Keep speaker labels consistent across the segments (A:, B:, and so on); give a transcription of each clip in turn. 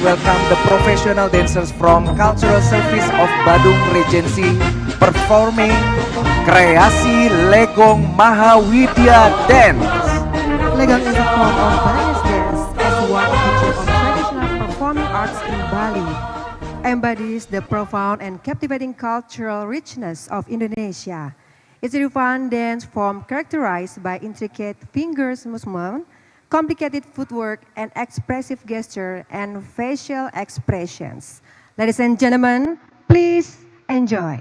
A: welcome the professional dancers from Cultural Service of Badung Regency performing Kreasi Legong Mahawidya Dance.
B: Legong is a form of Balinese dance as one feature of traditional performing arts in Bali. Embodies the profound and captivating cultural richness of Indonesia. It's a refined dance form characterized by intricate fingers movement, complicated footwork, and expressive gesture and facial expressions. Ladies and gentlemen, please enjoy.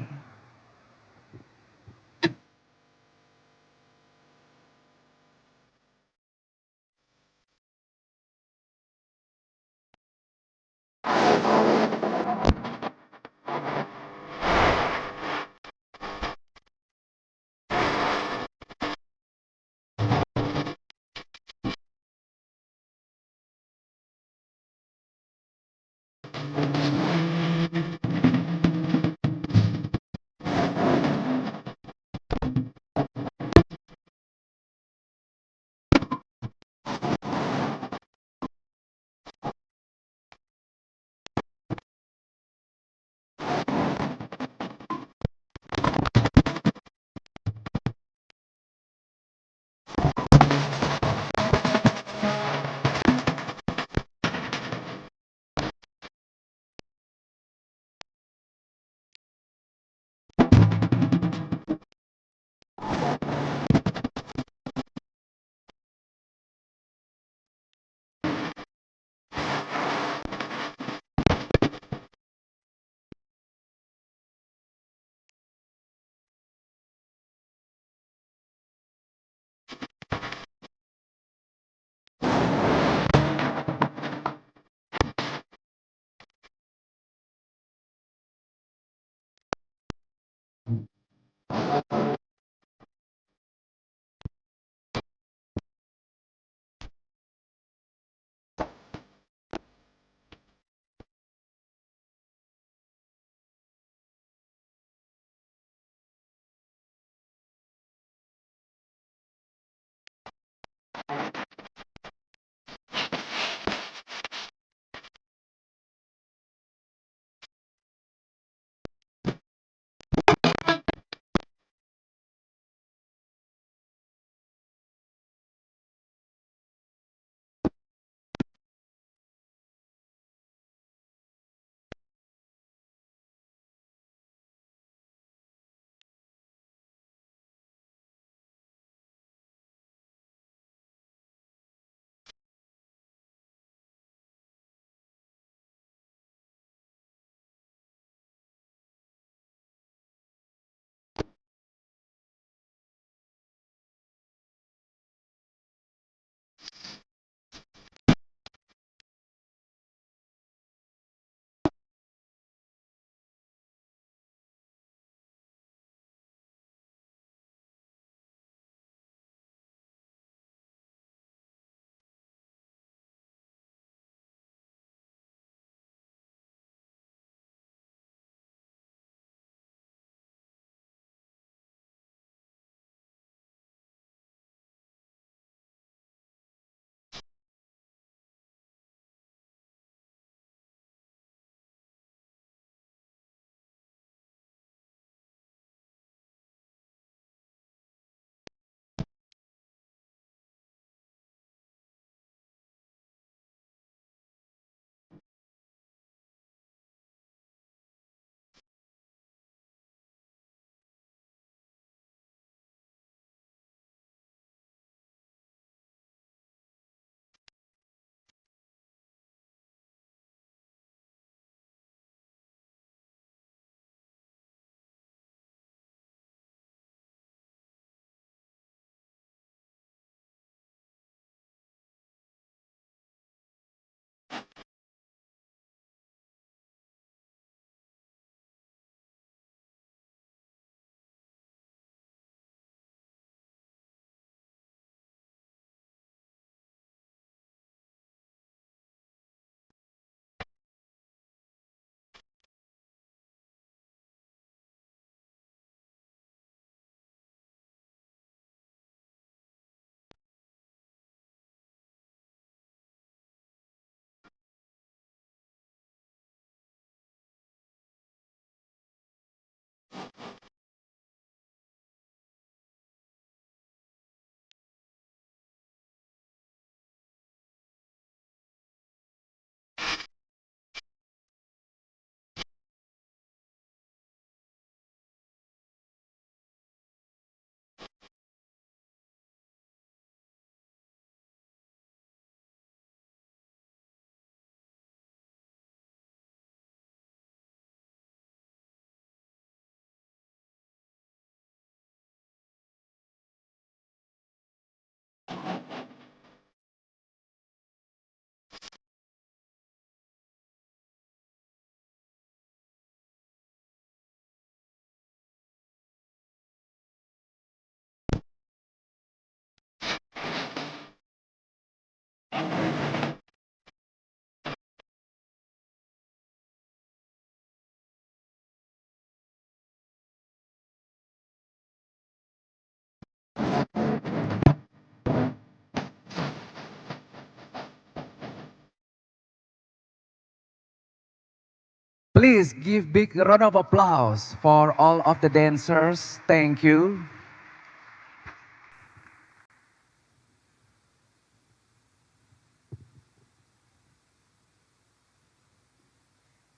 A: Please give big round of applause for all of the dancers. Thank you.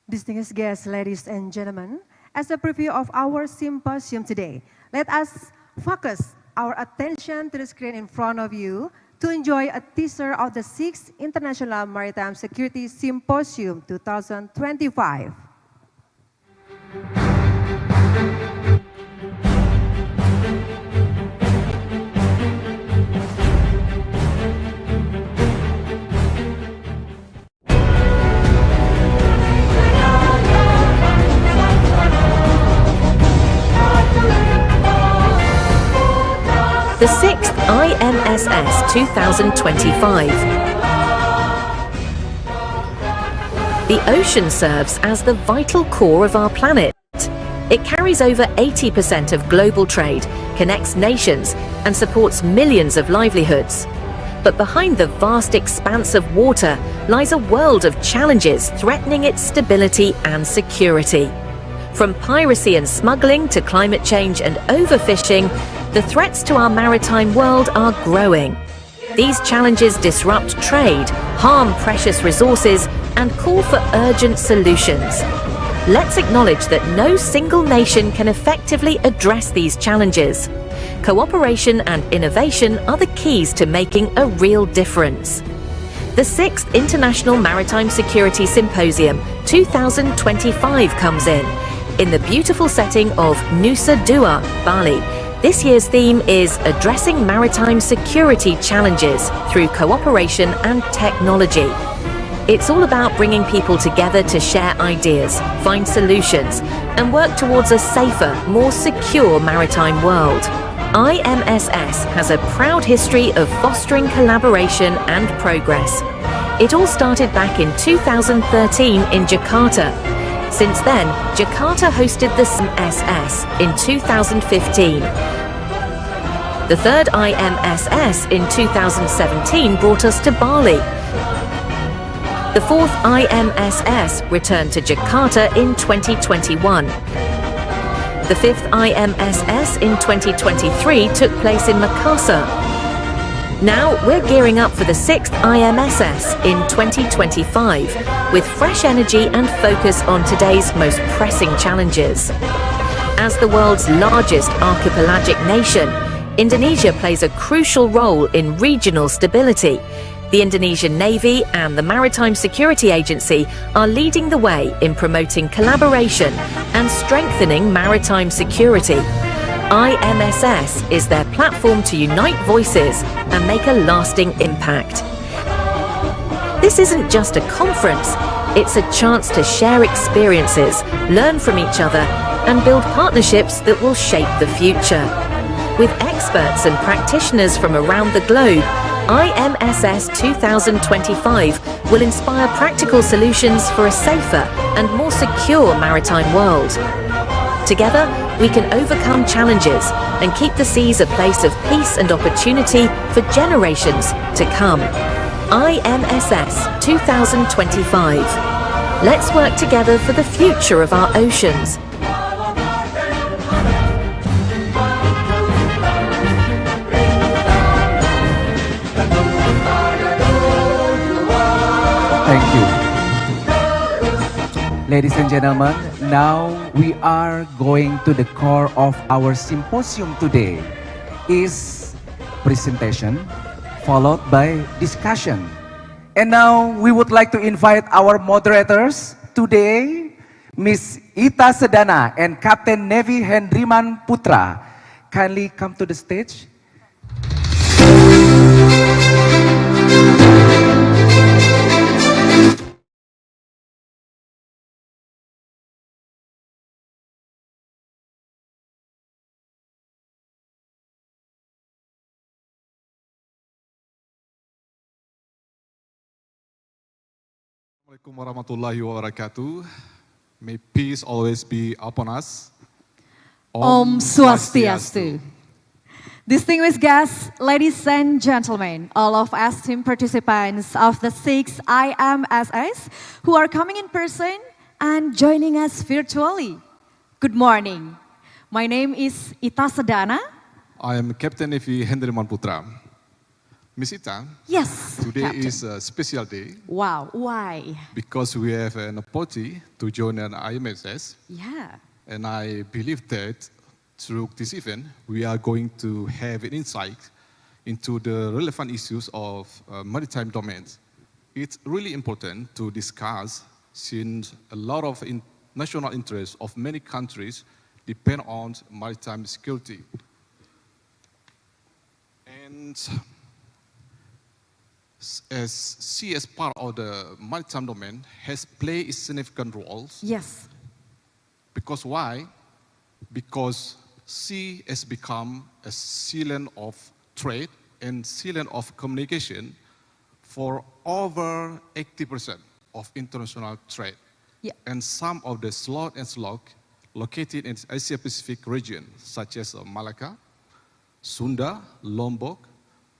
B: Distinguished guests, ladies and gentlemen, as a preview of our symposium today, let us focus our attention to the screen in front of you to enjoy a teaser of the 6th International Maritime Security Symposium 2025.
C: The 6th IMSS 2025. The ocean serves as the vital core of our planet. It carries over 80% of global trade, connects nations, and supports millions of livelihoods. But behind the vast expanse of water lies a world of challenges threatening its stability and security. From piracy and smuggling to climate change and overfishing, the threats to our maritime world are growing. These challenges disrupt trade, harm precious resources, and call for urgent solutions. Let's acknowledge that no single nation can effectively address these challenges. Cooperation and innovation are the keys to making a real difference. The 6th International Maritime Security Symposium 2025 comes in the beautiful setting of Nusa Dua, Bali. This year's theme is Addressing Maritime Security Challenges Through Cooperation and Technology. It's all about bringing people together to share ideas, find solutions, and work towards a safer, more secure maritime world. IMSS has a proud history of fostering collaboration and progress. It all started back in 2013 in Jakarta. Since then, Jakarta hosted the IMSS in 2015. The 3rd IMSS in 2017 brought us to Bali. The 4th IMSS returned to Jakarta in 2021. The 5th IMSS in 2023 took place in Makassar. Now we're gearing up for the 6th IMSS in 2025 with fresh energy and focus on today's most pressing challenges. As the world's largest archipelagic nation, Indonesia plays a crucial role in regional stability. The Indonesian Navy and the Maritime Security Agency are leading the way in promoting collaboration and strengthening maritime security. IMSS is their platform to unite voices and make a lasting impact. This isn't just a conference, it's a chance to share experiences, learn from each other, and build partnerships that will shape the future. With experts and practitioners from around the globe, IMSS 2025 will inspire practical solutions for a safer and more secure maritime world. Together, we can overcome challenges and keep the seas a place of peace and opportunity for generations to come. IMSS 2025. Let's work together for the future of our oceans.
A: Thank you. Ladies and gentlemen, now we are going to the core of our symposium today is presentation followed by discussion. And now we would like to invite our moderators today, Miss Ita Sedana and Captain Navy Hendriman Putra. Kindly come to the stage.
D: Assalamualaikum warahmatullahi wabarakatuh. May peace always be upon us.
E: Om Swastiastu. Distinguished guests, ladies and gentlemen, all of esteemed participants of the 6th IMSS who are coming in person and joining us virtually. Good morning. My name is Ita Sedana.
D: I am Captain Navy Hendriman Putra. Miss Ita,
E: Yes,
D: today
E: Captain.
D: is a special day
E: Wow, why?
D: because we have an opportunity to join an IMSS.
E: Yeah.
D: And I believe that through this event, we are going to have an insight into the relevant issues of maritime domains. It's really important to discuss since a lot of national interests of many countries depend on maritime security. And as sea as part of the maritime domain has played significant roles.
E: Yes.
D: Because why? Because sea has become a sealant of trade and sealant of communication for over 80% of international trade.
E: Yeah.
D: And some of the slot and slug located in Asia Pacific region, such as Malacca, Sunda, Lombok,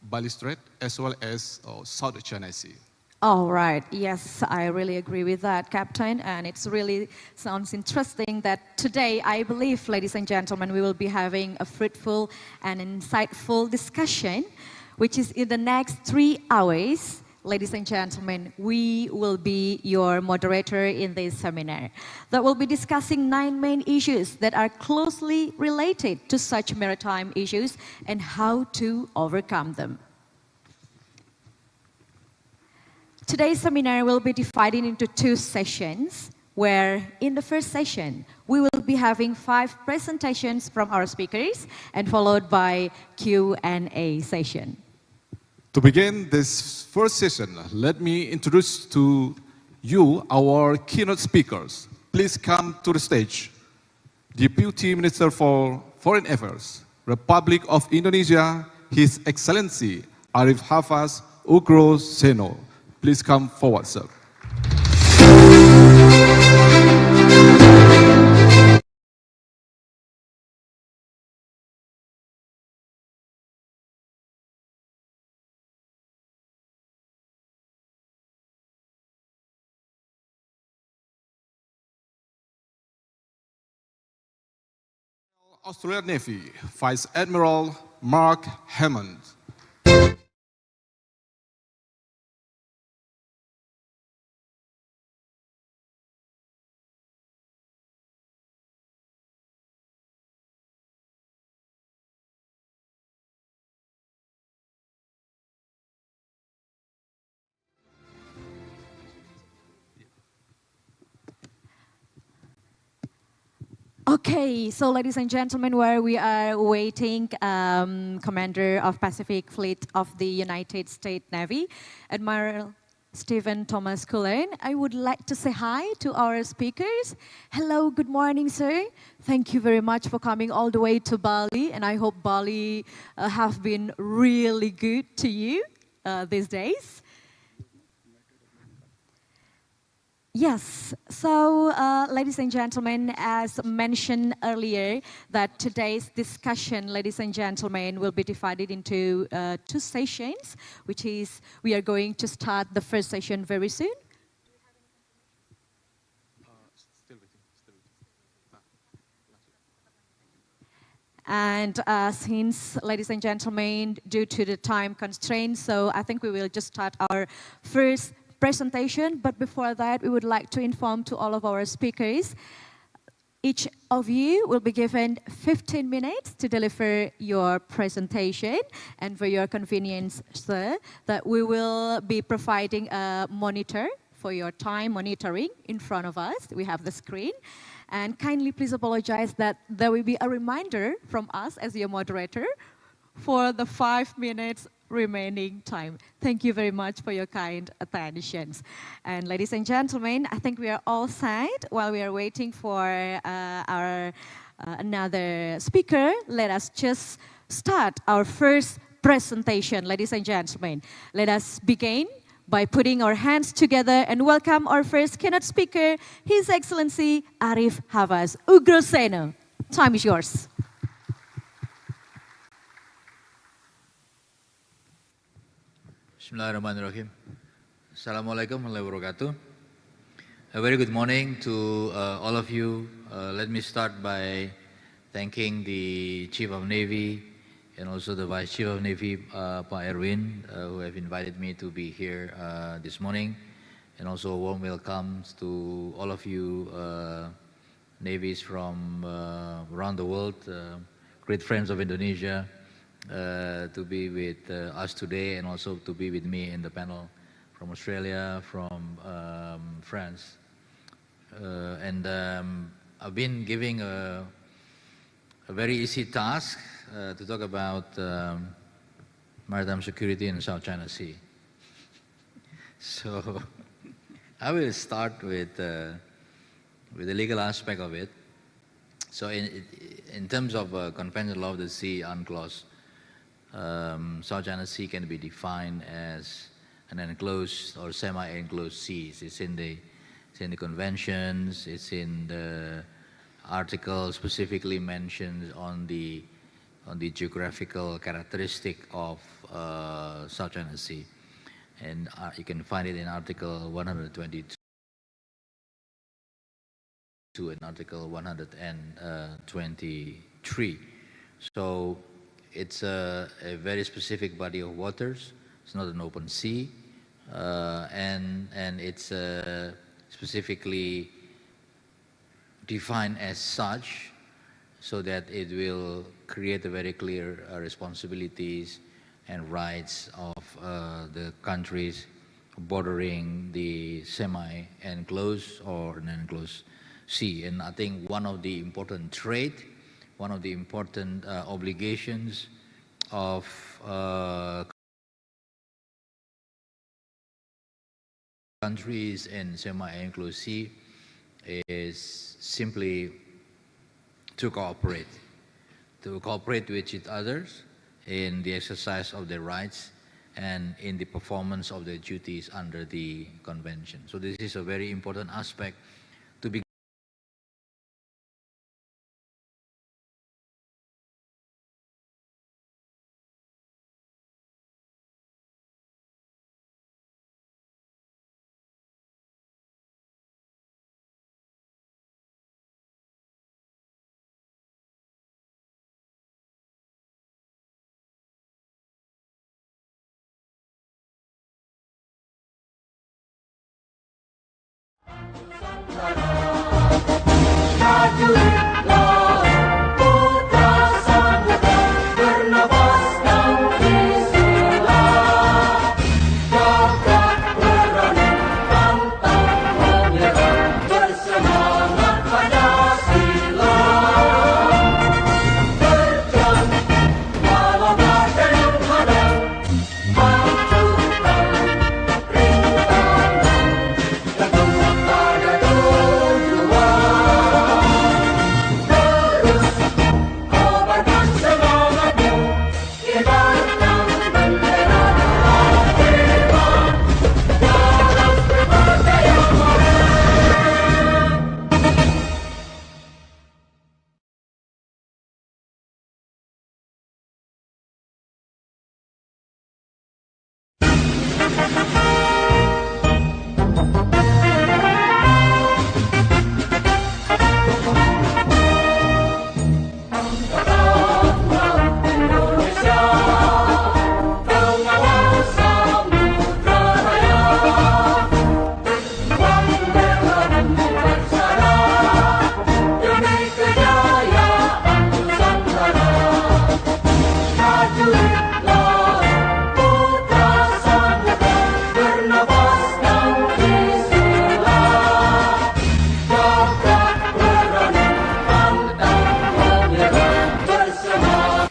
D: Bali Strait, as well as South China Sea.
E: All right. Yes, I really agree with that, Captain. And it's really sounds interesting that today, I believe, ladies and gentlemen, we will be having a fruitful and insightful discussion, which is in the next 3 hours. Ladies and gentlemen, we will be your moderator in this seminar that will be discussing 9 main issues that are closely related to such maritime issues and how to overcome them. Today's seminar will be divided into 2 sessions, where in the first session, we will be having 5 presentations from our speakers and followed by Q&A session.
D: To begin this first session, let me introduce to you our keynote speakers. Please come to the stage. Deputy Minister for Foreign Affairs, Republic of Indonesia, His Excellency Arif Havas Oegroseno. Please come forward, sir. Australian Navy, Vice Admiral Mark Hammond.
E: Okay, so ladies and gentlemen, while we are waiting, Commander of Pacific Fleet of the United States Navy, Admiral Stephen Thomas Cullen, I would like to say hi to our speakers. Hello, good morning, sir. Thank you very much for coming all the way to Bali, and I hope Bali have been really good to you these days. Yes, so ladies and gentlemen, as mentioned earlier, that today's discussion, ladies and gentlemen, will be divided into 2 sessions, which is we are going to start the first session very soon. And since, ladies and gentlemen, due to the time constraints, so I think we will just start our first presentation, but before that, we would like to inform to all of our speakers, each of you will be given 15 minutes to deliver your presentation, and for your convenience, sir, that we will be providing a monitor for your time monitoring in front of us. We have the screen, and kindly please apologize that there will be a reminder from us as your moderator for the 5 minutes remaining time. Thank you very much for your kind attentions. And ladies and gentlemen, I think we are all set. While we are waiting for our another speaker, let us just start our first presentation, ladies and gentlemen. Let us begin by putting our hands together and welcome our first keynote speaker, His Excellency Arif Havas Oegroseno. Time is yours.
F: Bismillahirrahmanirrahim. Assalamualaikum warahmatullahi wabarakatuh. A very good morning to all of you. Let me start by thanking the Chief of Navy and also the Vice Chief of Navy, Pa Erwin, who have invited me to be here this morning. And also a warm welcome to all of you navies from around the world, great friends of Indonesia, to be with us today and also to be with me in the panel from Australia, from France. I've been giving a very easy task to talk about maritime security in South China Sea. So I will start with the legal aspect of it. So in terms of conventional law of the sea, UNCLOS, South China Sea can be defined as an enclosed or semi-enclosed seas. It's in the conventions. It's in the article specifically mentions on the geographical characteristic of South China Sea, and you can find it in Article 122 and Article 123. So it's a very specific body of waters. It's not an open sea, and it's specifically defined as such, so that it will create a very clear responsibilities and rights of the countries bordering the semi-enclosed or an enclosed sea. And I think one of the important one of the important obligations of countries in semi-enclosed sea is simply to cooperate with each other in the exercise of their rights and in the performance of their duties under the convention. So this is a very important aspect to be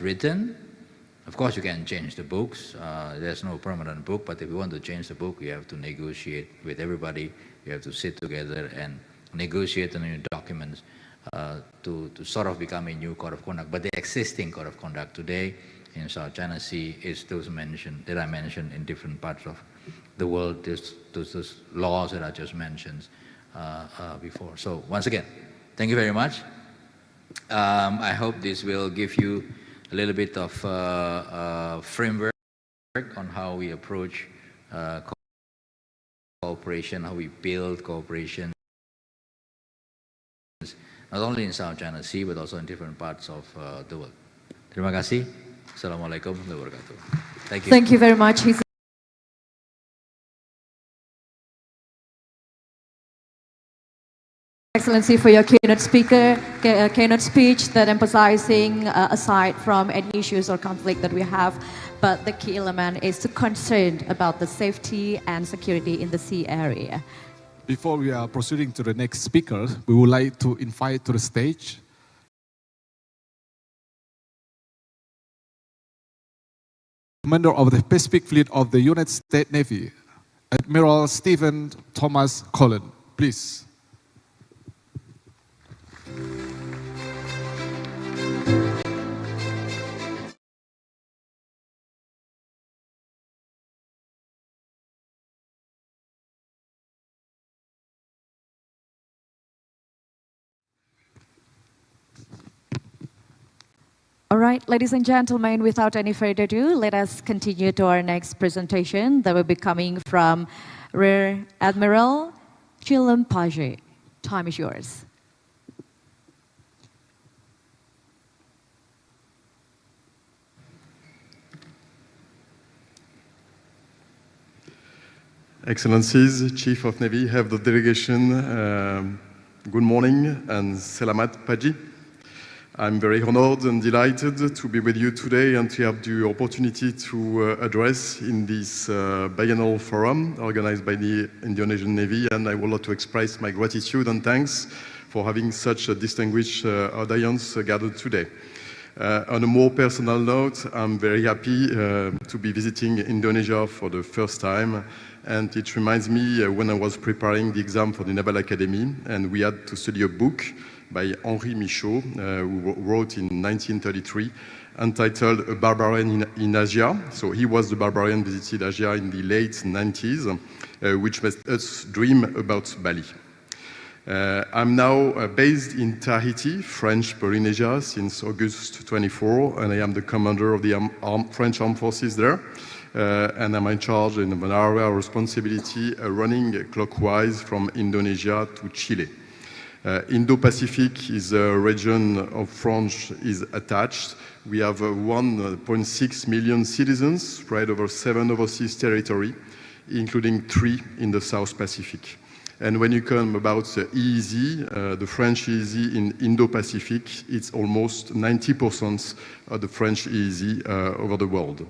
F: written. Of course, you can change the books. There's no permanent book, but if you want to change the book, you have to negotiate with everybody. You have to sit together and negotiate the new documents to sort of become a new code of conduct. But the existing code of conduct today in South China Sea is those that I mentioned in different parts of the world, those laws that I just mentioned before. So once again, thank you very much. I hope this will give you a little bit of framework on how we approach cooperation, how we build cooperation not only in South China Sea, but also in different parts of the world. Terima kasih. Assalamualaikum warahmatullahi wabarakatuh. Thank you.
E: Thank you very much. His Excellency, for your keynote speech that emphasizing aside from any issues or conflict that we have, but the key element is to concern about the safety and security in the sea area.
D: Before we are proceeding to the next speaker, we would like to invite to the stage Commander of the Pacific Fleet of the United States Navy, Admiral Stephen Thomas Cullen. Please.
E: All right, ladies and gentlemen, without any further ado, let us continue to our next presentation that will be coming from Rear Admiral Chilam Page. Time is yours.
G: Excellencies, Chief of Navy, Head of the Delegation, good morning, and Selamat Pagi. I'm very honored and delighted to be with you today and to have the opportunity to address in this biennial forum organized by the Indonesian Navy, and I would like to express my gratitude and thanks for having such a distinguished audience gathered today. On a more personal note, I'm very happy to be visiting Indonesia for the first time, and it reminds me when I was preparing the exam for the Naval Academy, and we had to study a book by Henri Michaud, who wrote in 1933, entitled A Barbarian in Asia. So he was the barbarian, visited Asia in the late 90s, which made us dream about Bali. I'm now based in Tahiti, French Polynesia, since August 24, and I am the commander of the French Armed Forces there. And I'm in charge of an area of responsibility running clockwise from Indonesia to Chile. Indo-Pacific is a region of France is attached. We have 1.6 million citizens spread over 7 overseas territories, including 3 in the South Pacific. And when you come about the EEZ, the French EEZ in Indo-Pacific, it's almost 90% of the French EEZ over the world.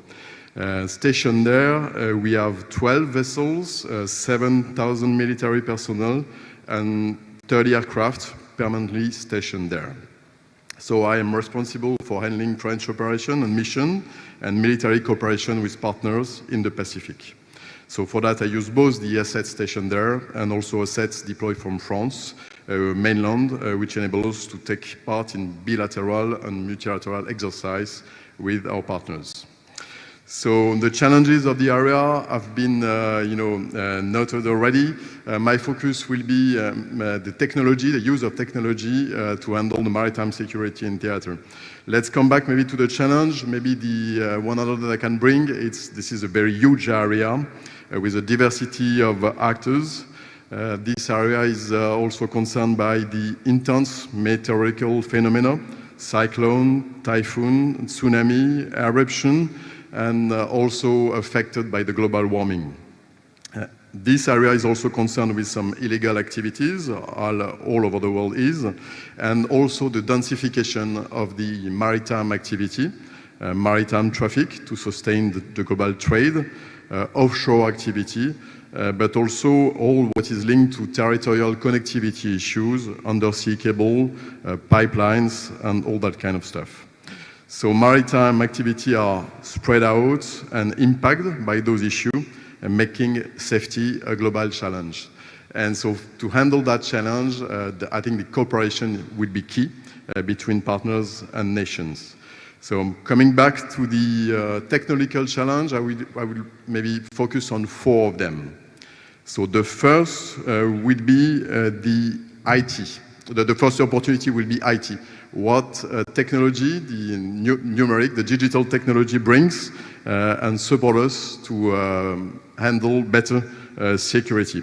G: Stationed there, we have 12 vessels, 7,000 military personnel, and 30 aircraft permanently stationed there. So I am responsible for handling French operation and mission and military cooperation with partners in the Pacific. So for that I use both the assets stationed there and also assets deployed from France, mainland, which enable us to take part in bilateral and multilateral exercise with our partners. So the challenges of the area have been noted already. My focus will be the technology, the use of technology to handle the maritime security in theater. Let's come back maybe to the challenge. Maybe the one other that I can bring, this is a very huge area with a diversity of actors. This area is also concerned by the intense meteorological phenomena, cyclone, typhoon, tsunami, eruption, and also affected by the global warming. This area is also concerned with some illegal activities, all over the world is, and also the densification of the maritime activity, maritime traffic to sustain the global trade, offshore activity, but also all what is linked to territorial connectivity issues, undersea cable, pipelines, and all that kind of stuff. So maritime activity are spread out and impacted by those issues, and making safety a global challenge. And so to handle that challenge, I think the cooperation will be key between partners and nations. So coming back to the technological challenge, I will maybe focus on 4 of them. So the first would be the IT. The first opportunity will be IT. What technology, the numeric, the digital technology brings and support us to handle better security.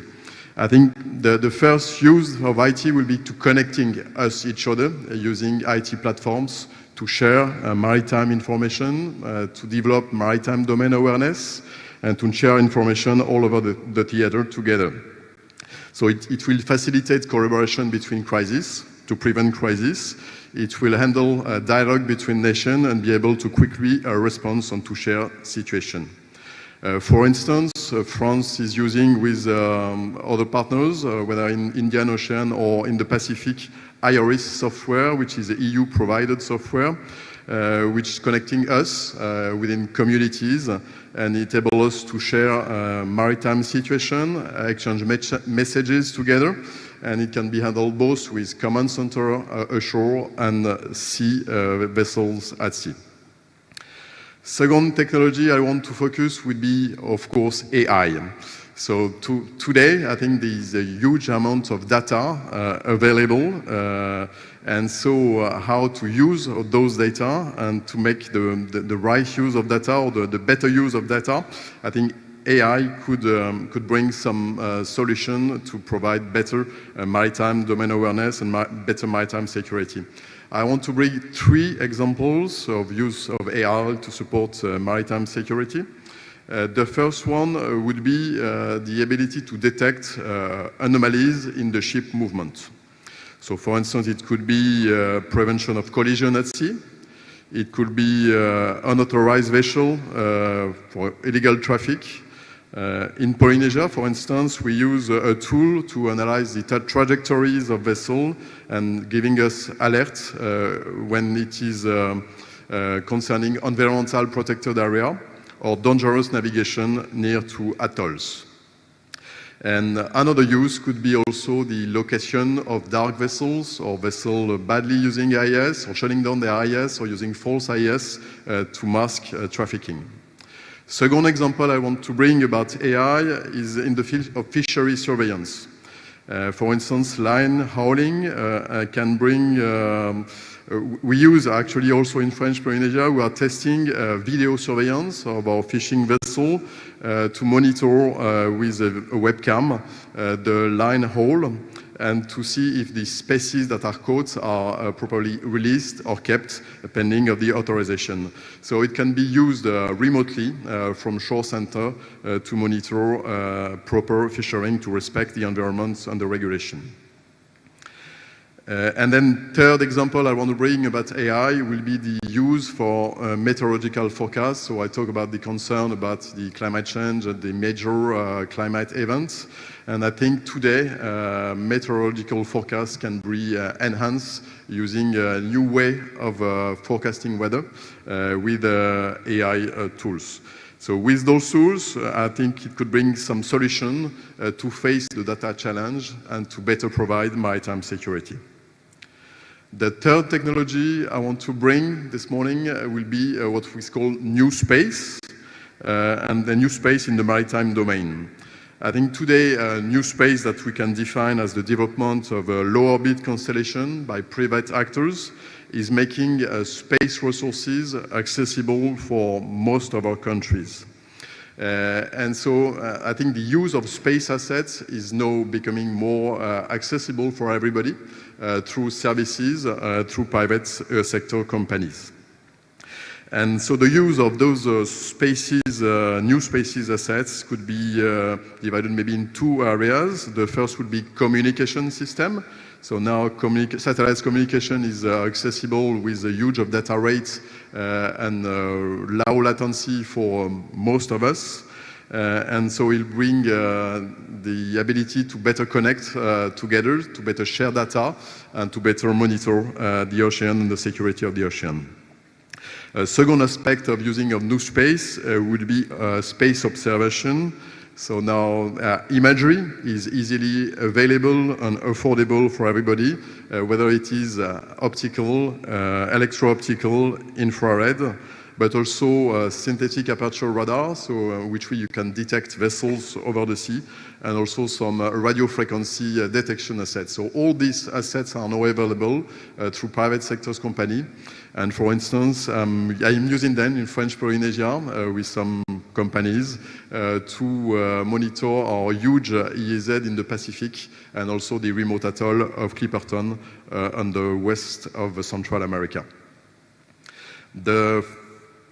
G: I think the first use of IT will be to connecting us each other using IT platforms to share maritime information, to develop maritime domain awareness, and to share information all over the theater together. So it will facilitate collaboration between crises to prevent crisis. It will handle dialogue between nations and be able to quickly respond on to share situation. For instance, France is using with other partners, whether in Indian Ocean or in the Pacific, IRIS software, which is a EU-provided software, which is connecting us within communities, and it enables us to share maritime situation, exchange messages together, and it can be handled both with command center ashore and sea vessels at sea. Second technology I want to focus would be, of course, AI. So today, I think there is a huge amount of data available, and so how to use those data and to make the right use of data or the better use of data, I think AI could bring some solution to provide better maritime domain awareness and better maritime security. I want to bring 3 examples of use of AI to support maritime security. The first one would be the ability to detect anomalies in the ship movement. So for instance, it could be prevention of collision at sea. It could be unauthorized vessel for illegal traffic. In Polynesia, for instance, we use a tool to analyze the trajectories of vessels and giving us alerts when it is concerning environmental protected area or dangerous navigation near to atolls. And another use could be also the location of dark vessels or vessels badly using AIS or shutting down their AIS or using false AIS to mask trafficking. Second example I want to bring about AI is in the field of fishery surveillance. For instance, line hauling can bring, we use actually also in French Polynesia, we are testing video surveillance of our fishing vessel to monitor with a webcam the line haul and to see if the species that are caught are properly released or kept pending of the authorization. So it can be used remotely from shore center to monitor proper fishing to respect the environment and the regulation. And then third example I want to bring about AI will be the use for meteorological forecasts. So I talk about the concern about the climate change and the major climate events. And I think today meteorological forecasts can be enhanced using a new way of forecasting weather with AI tools. So with those tools, I think it could bring some solution to face the data challenge and to better provide maritime security. The third technology I want to bring this morning will be what we call new space, and the new space in the maritime domain. I think today, new space that we can define as the development of a low orbit constellation by private actors is making space resources accessible for most of our countries. And so I think the use of space assets is now becoming more accessible for everybody through services, through private sector companies. And so the use of those spaces, new spaces assets could be divided maybe in 2 areas. The first would be communication system. So now satellite communication is accessible with a huge of data rates and low latency for most of us. And so it'll bring the ability to better connect together, to better share data, and to better monitor the ocean and the security of the ocean. A second aspect of using of new space would be space observation. So now imagery is easily available and affordable for everybody, whether it is optical, electro-optical, infrared, but also synthetic aperture radar, so which way you can detect vessels over the sea, and also some radio frequency detection assets. So all these assets are now available through private sectors company, And for instance, I'm using them in French Polynesia with some companies to monitor our huge EEZ in the Pacific and also the remote atoll of Clipperton on the west of Central America. The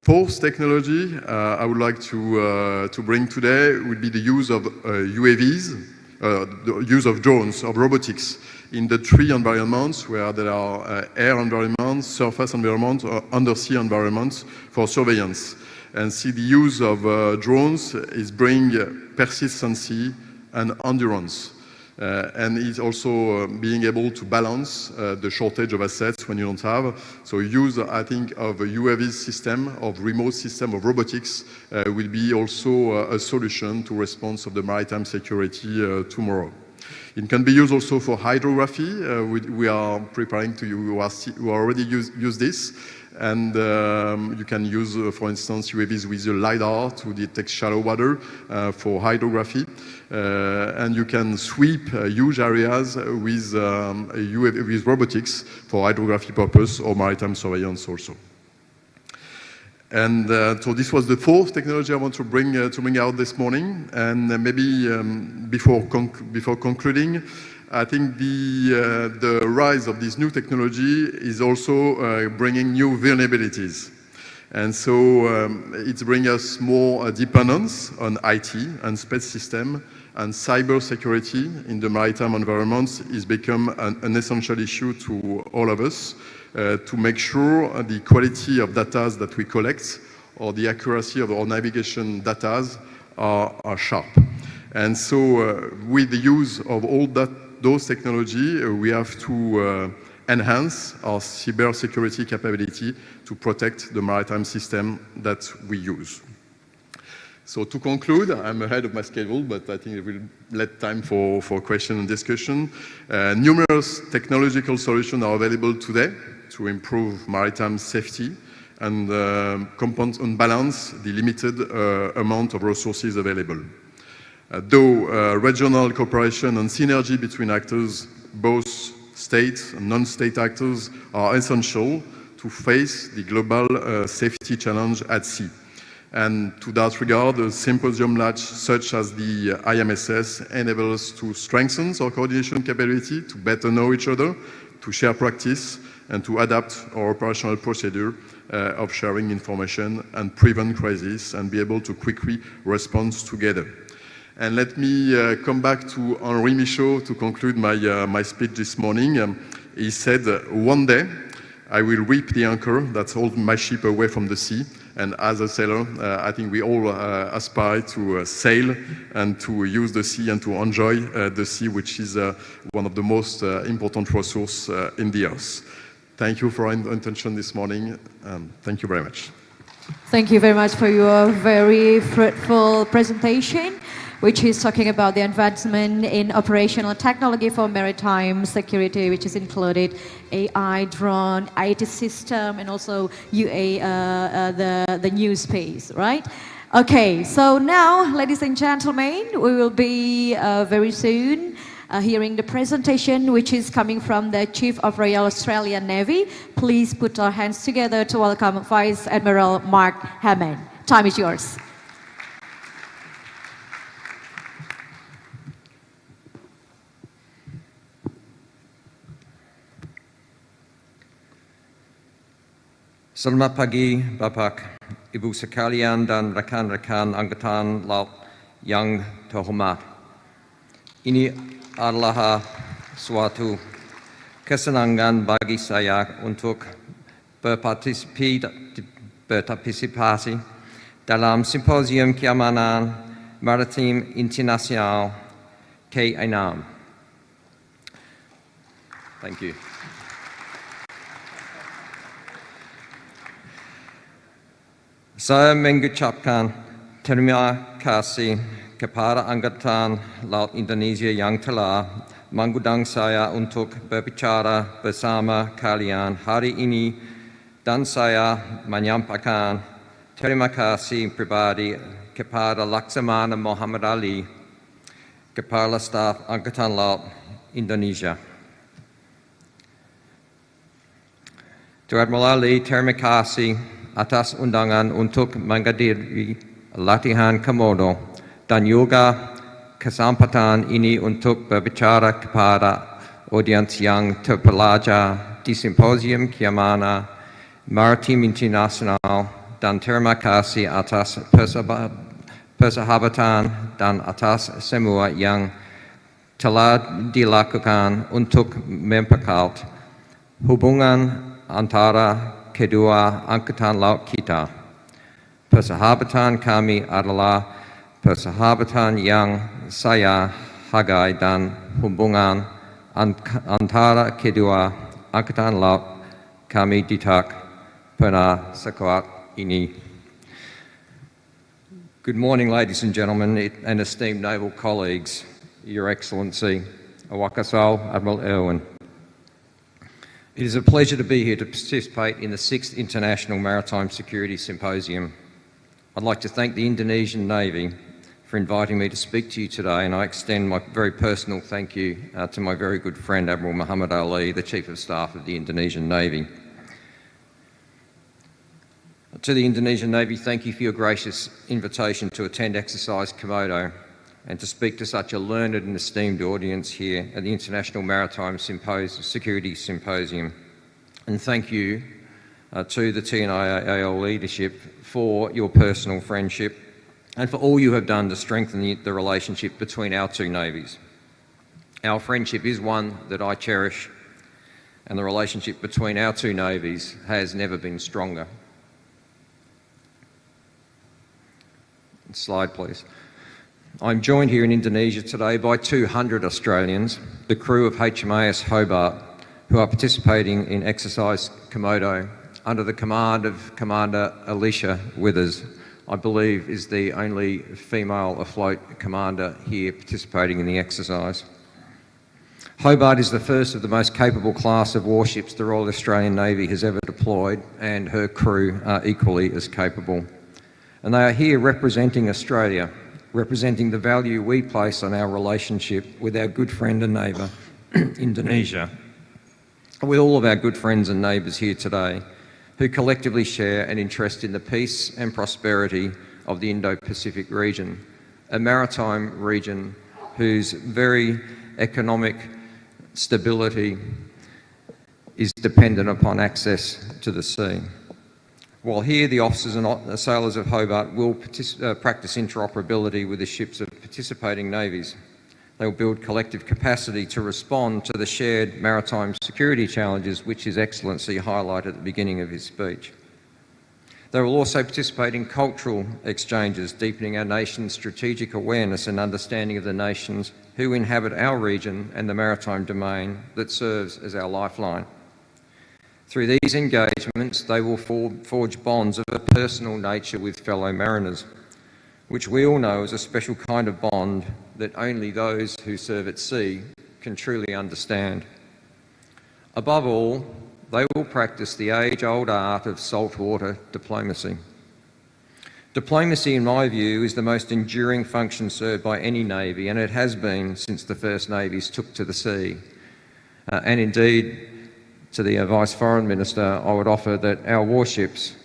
G: fourth technology I would like to bring today would be the use of UAVs, the use of drones, of robotics in the three environments where there are air environments, surface environments, or undersea environments for surveillance. And see the use of drones is bring persistency and endurance. And it's also being able to balance the shortage of assets when you don't have. So use, I think, of a UAV system, of remote system of robotics will be also a solution to response of the maritime security tomorrow. It can be used also for hydrography. We are preparing to you already use this. And you can use, for instance, UAVs with a LiDAR to detect shallow water for hydrography. And you can sweep huge areas with robotics for hydrography purpose or maritime surveillance also. And so this was the fourth technology I want to bring out this morning. And maybe before concluding, I think the rise of this new technology is also bringing new vulnerabilities. And so it's bringing us more dependence on IT and space system, and cyber security in the maritime environments is become an essential issue to all of us to make sure the quality of data that we collect or the accuracy of our navigation data are sharp. And so with the use of all those technology, we have to enhance our cybersecurity capability to protect the maritime system that we use. So to conclude, I'm ahead of my schedule, but I think it will let time for question and discussion. Numerous technological solutions are available today to improve maritime safety and balance the limited amount of resources available. Though regional cooperation and synergy between actors, both state and non-state actors, are essential to face the global safety challenge at sea. And to that regard, a symposium such as the IMSS enables us to strengthen our coordination capability, to better know each other, to share practice, and to adapt our operational procedure of sharing information and prevent crises and be able to quickly respond together. And let me come back to Henri Michaud to conclude my speech this morning. He said, one day I will reap the anchor that holds my ship away from the sea. And as a sailor, I think we all aspire to sail and to use the sea and to enjoy the sea, which is one of the most important resources in the earth. Thank you for your attention this morning. Thank you very much.
E: Thank you very much for your very fruitful presentation, which is talking about the advancement in operational technology for maritime security, which is included AI, drone, IT system, and also the new space, right? Okay, so now, ladies and gentlemen, we will be very soon hearing the presentation, which is coming from the Chief of Royal Australian Navy. Please put our hands together to welcome Vice Admiral Mark Hammond. Time is yours.
H: Selamat pagi, Bapak, Ibu sekalian, dan rekan-rekan Angkatan Laut yang terhormat. Ini adalah suatu kesenangan bagi saya untuk berpartisipasi dalam Symposium Keamanan Maritim Internasional K6. Thank you. Saya mengucapkan terima kasih kepada Angkatan Laut Indonesia yang telah mengundang saya untuk berbicara bersama kalian hari ini, dan saya menyampaikan terima kasih pribadi kepada Laksamana Muhammad Ali, Kepala Staf Angkatan Laut Indonesia. To Admiral Ali, terima kasih atas undangan untuk menghadiri latihan Komodo dan juga kesempatan ini untuk berbicara kepada audiens yang terpelajar di Symposium Keamanan Maritim Internasional dan terima kasih atas persahabatan dan atas semua yang telah dilakukan untuk memperkuat hubungan antara kedua angkatan laut kita. Persahabatan kami adalah persahabatan yang saya hargai dan hubungan antara kedua angkatan laut kami tidak pernah sekuat ini. Good morning, ladies and gentlemen, and esteemed naval colleagues, Your Excellency, Awakasal Admiral Irwin. It is a pleasure to be here to participate in the 6th International Maritime Security Symposium. I'd like to thank the Indonesian Navy for inviting me to speak to you today, and I extend my very personal thank you to my very good friend Admiral Muhammad Ali, the Chief of Staff of the Indonesian Navy. To the Indonesian Navy, thank you for your gracious invitation to attend Exercise Komodo and to speak to such a learned and esteemed audience here at the International Maritime Security Symposium. And thank you to the TNIAL leadership for your personal friendship and for all you have done to strengthen the relationship between our two navies. Our friendship is one that I cherish, and the relationship between our two navies has never been stronger. Slide, please. I'm joined here in Indonesia today by 200 Australians, the crew of HMAS Hobart, who are participating in Exercise Komodo under the command of Commander Alicia Withers. I believe is the only female afloat commander here participating in the exercise. Hobart is the first of the most capable class of warships the Royal Australian Navy has ever deployed, and her crew are equally as capable. And they are here representing Australia, representing the value we place on our relationship with our good friend and neighbour, Indonesia. With all of our good friends and neighbours here today, who collectively share an interest in the peace and prosperity of the Indo-Pacific region, a maritime region whose very economic stability is dependent upon access to the sea. While here, the officers and sailors of Hobart will practice interoperability with the ships of participating navies. They will build collective capacity to respond to the shared maritime security challenges which His Excellency highlighted at the beginning of his speech. They will also participate in cultural exchanges, deepening our nation's strategic awareness and understanding of the nations who inhabit our region and the maritime domain that serves as our lifeline. Through these engagements, they will forge bonds of a personal nature with fellow mariners, which we all know is a special kind of bond that only those who serve at sea can truly understand. Above all, they will practice the age-old art of saltwater diplomacy. Diplomacy, in my view, is the most enduring function served by any navy, and it has been since the first navies took to the sea. And indeed, to the Vice Foreign Minister, I would offer that our warships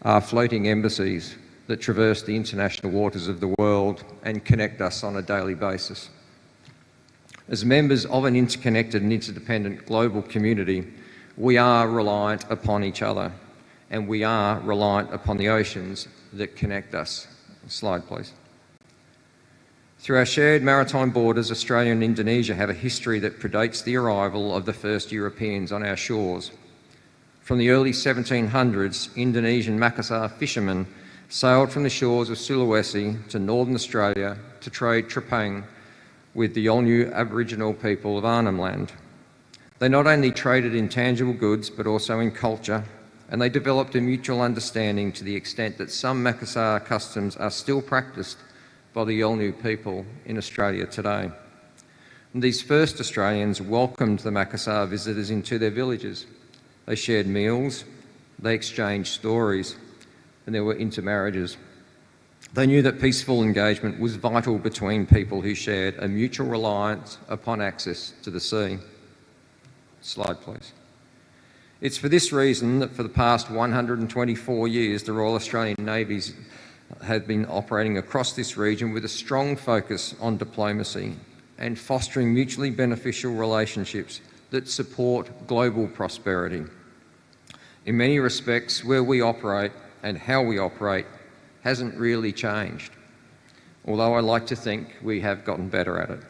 H: are floating embassies that traverse the international waters of the world and connect us on a daily basis. As members of an interconnected and interdependent global community, we are reliant upon each other, and we are reliant upon the oceans that connect us. Slide, please. Through our shared maritime borders, Australia and Indonesia have a history that predates the arrival of the first Europeans on our shores. From the early 1700s, Indonesian Makassar fishermen sailed from the shores of Sulawesi to northern Australia to trade trepang with the Yolngu Aboriginal people of Arnhem Land. They not only traded in tangible goods but also in culture, and they developed a mutual understanding to the extent that some Makassar customs are still practiced by the Yolngu people in Australia today. And these first Australians welcomed the Makassar visitors into their villages. They shared meals, they exchanged stories, and there were intermarriages. They knew that peaceful engagement was vital between people who shared a mutual reliance upon access to the sea. Slide, please. It's for this reason that for the past 124 years, the Royal Australian Navies have been operating across this region with a strong focus on diplomacy and fostering mutually beneficial relationships that support global prosperity. In many respects, where we operate and how we operate hasn't really changed, although I like to think we have gotten better at it.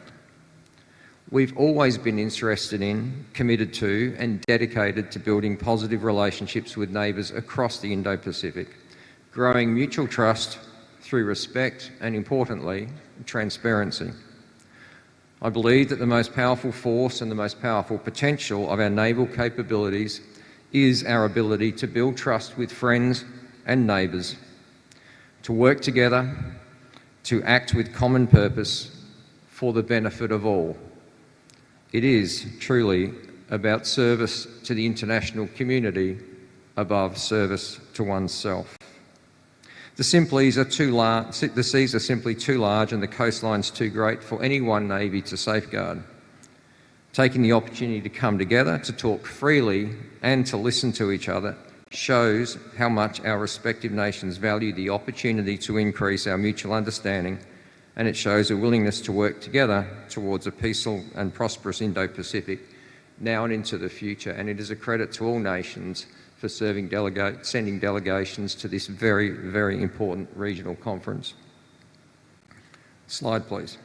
H: We've always been interested in, committed to, and dedicated to building positive relationships with neighbours across the Indo-Pacific, growing mutual trust through respect and, importantly, transparency. I believe that the most powerful force and the most powerful potential of our naval capabilities is our ability to build trust with friends and neighbours, to work together, to act with common purpose for the benefit of all. It is truly about service to the international community above service to oneself. The seas are simply too large and the coastlines too great for any one navy to safeguard. Taking the opportunity to come together, to talk freely and to listen to each other shows how much our respective nations value the opportunity to increase our mutual understanding, and it shows a willingness to work together towards a peaceful and prosperous Indo-Pacific now and into the future. And it is a credit to all nations for sending delegations to this very, very important regional conference. Slide, please.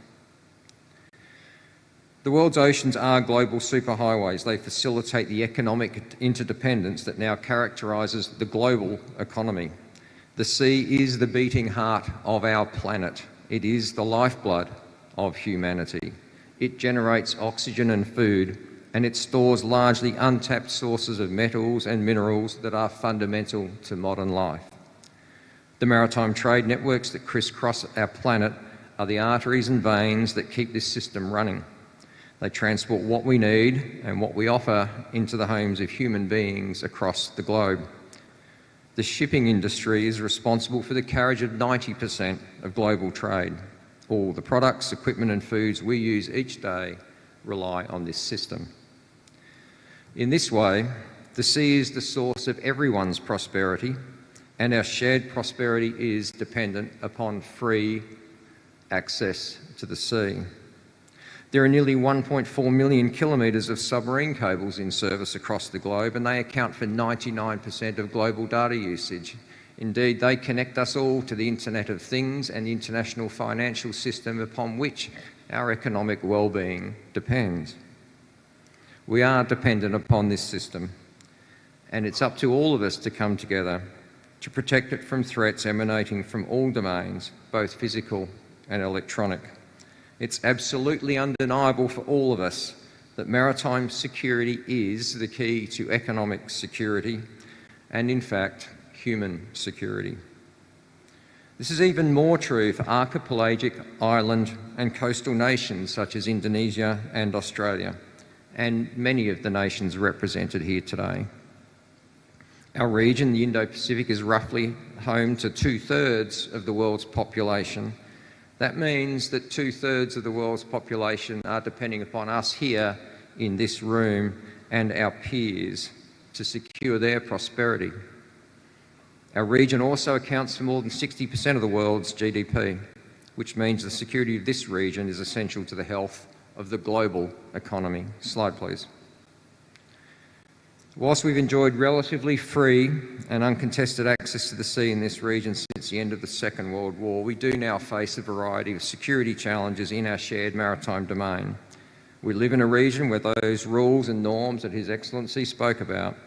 H: The world's oceans are global superhighways. They facilitate the economic interdependence that now characterises the global economy. The sea is the beating heart of our planet. It is the lifeblood of humanity. It generates oxygen and food, and it stores largely untapped sources of metals and minerals that are fundamental to modern life. The maritime trade networks that crisscross our planet are the arteries and veins that keep this system running. They transport what we need and what we offer into the homes of human beings across the globe. The shipping industry is responsible for the carriage of 90% of global trade. All the products, equipment and foods we use each day rely on this system. In this way, the sea is the source of everyone's prosperity, and our shared prosperity is dependent upon free access to the sea. There are nearly 1.4 million kilometres of submarine cables in service across the globe, and they account for 99% of global data usage. Indeed, they connect us all to the Internet of Things and the international financial system upon which our economic well-being depends. We are dependent upon this system, and it's up to all of us to come together to protect it from threats emanating from all domains, both physical and electronic. It's absolutely undeniable for all of us that maritime security is the key to economic security and, in fact, human security. This is even more true for archipelagic, island and coastal nations such as Indonesia and Australia, and many of the nations represented here today. Our region, the Indo-Pacific, is roughly home to 2/3 of the world's population. That means that 2/3 of the world's population are depending upon us here in this room and our peers to secure their prosperity. Our region also accounts for more than 60% of the world's GDP, which means the security of this region is essential to the health of the global economy. Slide, please. Whilst we've enjoyed relatively free and uncontested access to the sea in this region since the end of the Second World War, we do now face a variety of security challenges in our shared maritime domain. We live in a region where those rules and norms that His Excellency spoke about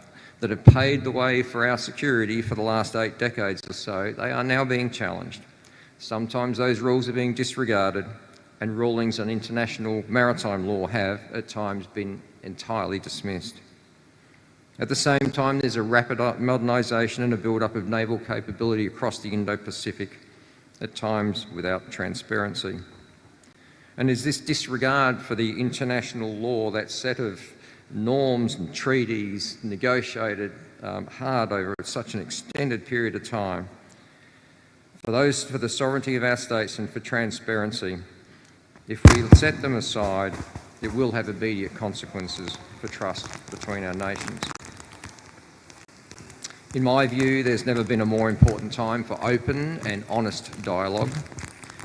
H: that have paved the way for our security for the last 8 decades or so, they are now being challenged. Sometimes those rules are being disregarded, and rulings on international maritime law have, at times, been entirely dismissed. At the same time, there's a rapid modernisation and a build-up of naval capability across the Indo-Pacific, at times without transparency. And there's this disregard for the international law, that set of norms and treaties negotiated hard over such an extended period of time. For the sovereignty of our states and for transparency, if we set them aside, it will have immediate consequences for trust between our nations. In my view, there's never been a more important time for open and honest dialogue,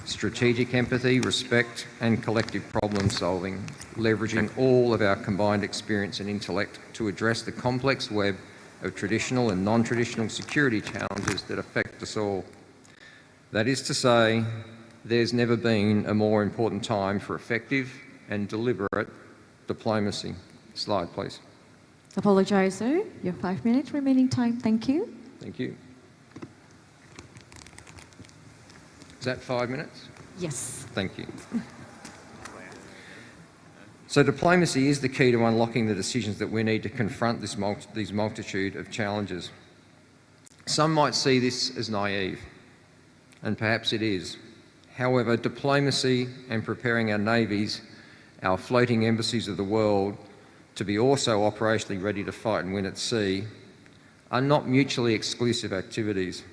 H: strategic empathy, respect and collective problem solving, leveraging all of our combined experience and intellect to address the complex web of traditional and non-traditional security challenges that affect us all. That is to say, there's never been a more important time for effective and deliberate diplomacy. Slide, please.
E: Apologize, sir. You have 5 minutes remaining time. Thank you.
H: Thank you. Is that 5 minutes?
E: Yes.
H: Thank you. So diplomacy is the key to unlocking the decisions that we need to confront these multitude of challenges. Some might see this as naive, and perhaps it is. However, diplomacy and preparing our navies, our floating embassies of the world, to be also operationally ready to fight and win at sea, are not mutually exclusive activities.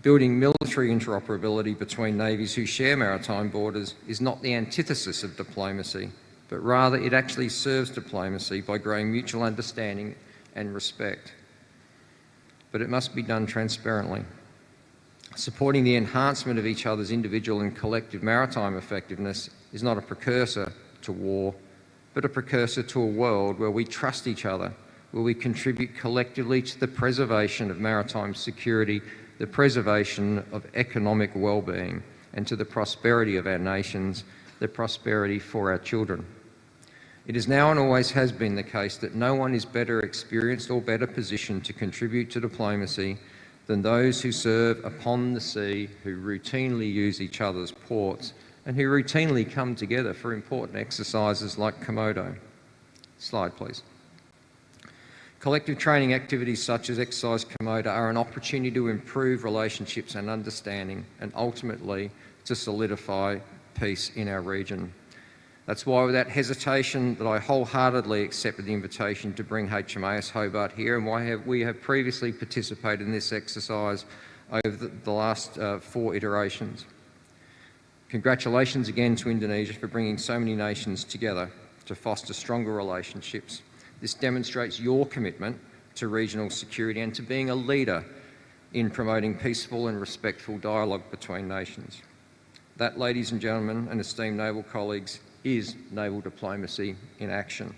H: Building military interoperability between navies who share maritime borders is not the antithesis of diplomacy, but rather it actually serves diplomacy by growing mutual understanding and respect. But it must be done transparently. Supporting the enhancement of each other's individual and collective maritime effectiveness is not a precursor to war, but a precursor to a world where we trust each other, where we contribute collectively to the preservation of maritime security, the preservation of economic well-being, and to the prosperity of our nations, the prosperity for our children. It is now and always has been the case that no one is better experienced or better positioned to contribute to diplomacy than those who serve upon the sea, who routinely use each other's ports, and who routinely come together for important exercises like Komodo. Slide, please. Collective training activities such as Exercise Komodo are an opportunity to improve relationships and understanding, and ultimately to solidify peace in our region. That's why without hesitation that I wholeheartedly accepted the invitation to bring HMAS Hobart here, and why we have previously participated in this exercise over the last 4 iterations. Congratulations again to Indonesia for bringing so many nations together to foster stronger relationships. This demonstrates your commitment to regional security and to being a leader in promoting peaceful and respectful dialogue between nations. That, ladies and gentlemen and esteemed naval colleagues, is naval diplomacy in action.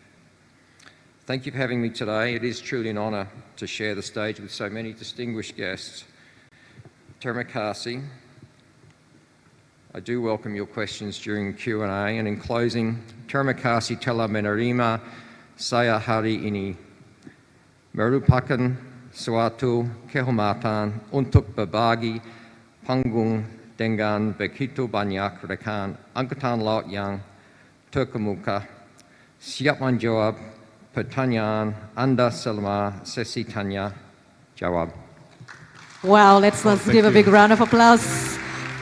H: Thank you for having me today. It is truly an honour to share the stage with so many distinguished guests. Terima kasih. I do welcome your questions during Q&A, and in closing, terima kasih telah menerima saya hari ini. Merupakan suatu kehormatan untuk berbagi panggung dengan begitu banyak rekan Angkatan Laut yang terkemuka. Siap menjawab pertanyaan Anda selama sesi tanya jawab.
E: Wow, let's give a big round of applause.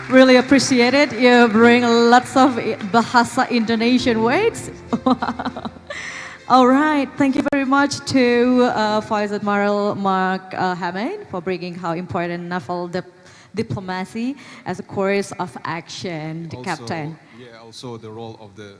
E: Really appreciate it. You bring lots of Bahasa Indonesian words. All right, thank you very much to Vice Admiral Mark Hammond for bringing how important naval diplomacy as a course of action, the captain.
D: Yeah, also the role of the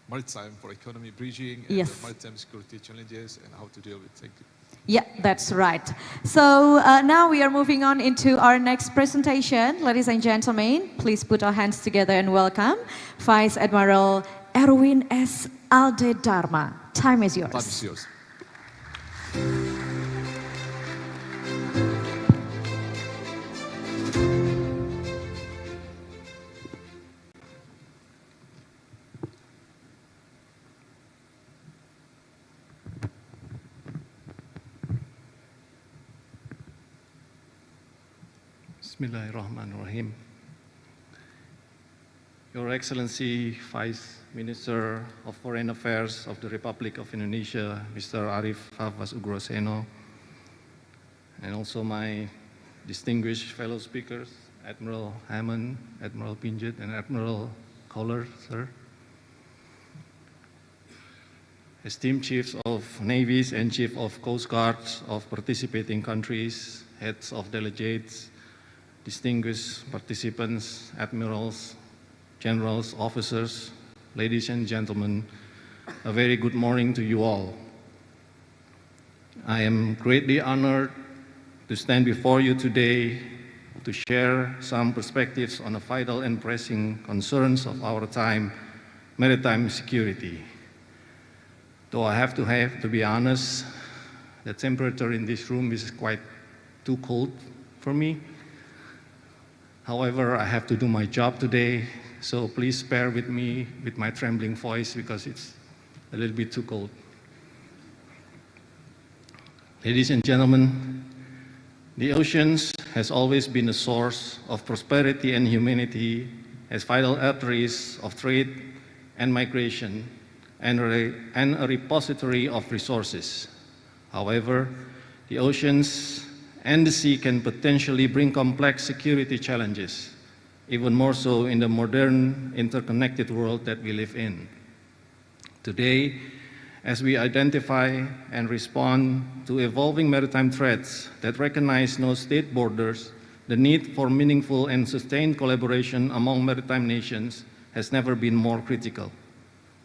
D: maritime for economy bridging and
E: yes.
D: the maritime security challenges and how to deal with. Thank you.
E: Yeah, that's right. So now we are moving on into our next presentation. Ladies and gentlemen, please put our hands together and welcome Vice Admiral Erwin S. Alde-Dharma. Time is yours.
D: Time is yours.
I: Bismillahirrahmanirrahim. Your Excellency, Vice Minister of Foreign Affairs of the Republic of Indonesia, Mr. Arif Havas Oegroseno, and also my distinguished fellow speakers, Admiral Hammond, Admiral Pinjet, and Admiral Kohler, sir. Esteemed Chiefs of Navies and Chief of Coast Guards of participating countries, heads of delegates, distinguished participants, admirals, generals, officers, ladies and gentlemen, a very good morning to you all. I am greatly honored to stand before you today to share some perspectives on the vital and pressing concerns of our time, maritime security. Though I have to be honest, the temperature in this room is quite too cold for me. However, I have to do my job today, so please bear with me with my trembling voice because it's a little bit too cold. Ladies and gentlemen, the oceans has always been a source of prosperity and humanity as vital arteries of trade and migration and a repository of resources. However, the oceans and the sea can potentially bring complex security challenges, even more so in the modern interconnected world that we live in. Today, as we identify and respond to evolving maritime threats that recognize no state borders, the need for meaningful and sustained collaboration among maritime nations has never been more critical.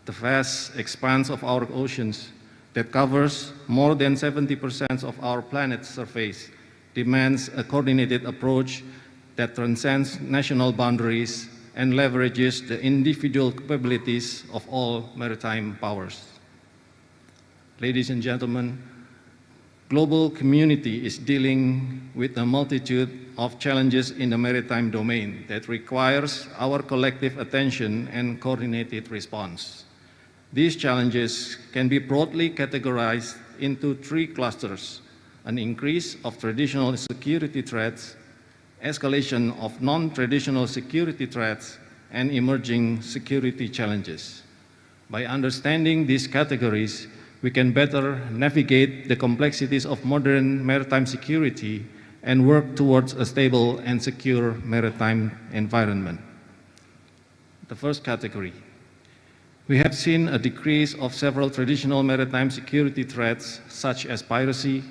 I: The vast expanse of our oceans that covers more than 70% of our planet's surface demands a coordinated approach that transcends national boundaries and leverages the individual capabilities of all maritime powers. Ladies and gentlemen, global community is dealing with a multitude of challenges in the maritime domain that requires our collective attention and coordinated response. These challenges can be broadly categorized into three clusters: an increase of traditional security threats, escalation of non-traditional security threats, and emerging security challenges. By understanding these categories, we can better navigate the complexities of modern maritime security and work towards a stable and secure maritime environment. The first category. We have seen a decrease of several traditional maritime security threats such as piracy,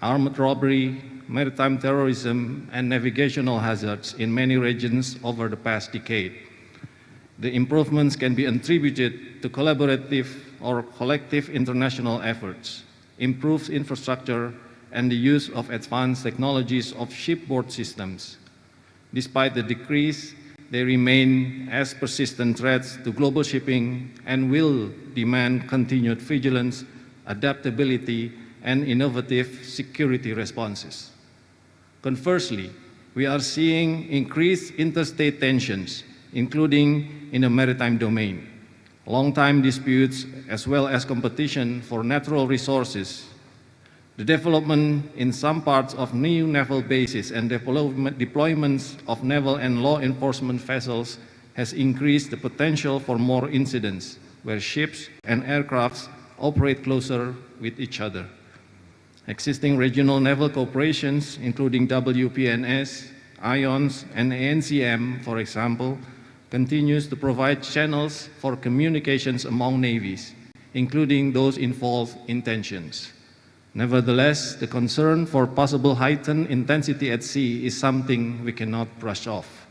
I: armed robbery, maritime terrorism, and navigational hazards in many regions over the past decade. The improvements can be attributed to collaborative or collective international efforts, improved infrastructure, and the use of advanced technologies of shipboard systems. Despite the decrease, they remain as persistent threats to global shipping and will demand continued vigilance, adaptability, and innovative security responses. Conversely, we are seeing increased interstate tensions, including in the maritime domain. Long-time disputes, as well as competition for natural resources, the development in some parts of new naval bases and deployments of naval and law enforcement vessels has increased the potential for more incidents where ships and aircrafts operate closer with each other. Existing regional naval cooperations, including WPNS, IONS, and ANCM, for example, continues to provide channels for communications among navies, including those involved in tensions. Nevertheless, the concern for possible heightened intensity at sea is something we cannot brush off.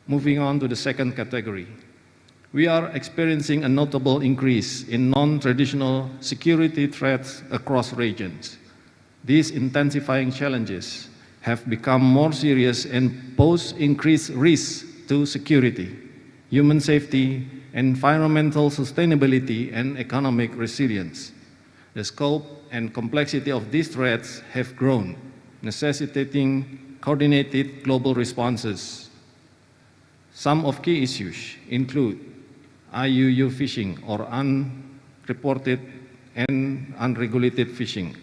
I: Moving on to the second category. We are experiencing a notable increase in non-traditional security threats across regions. These intensifying challenges have become more serious and pose increased risks to security, human safety, environmental sustainability, and economic resilience. The scope and complexity of these threats have grown, necessitating coordinated global responses. Some of key issues include IUU fishing, or unreported and unregulated fishing,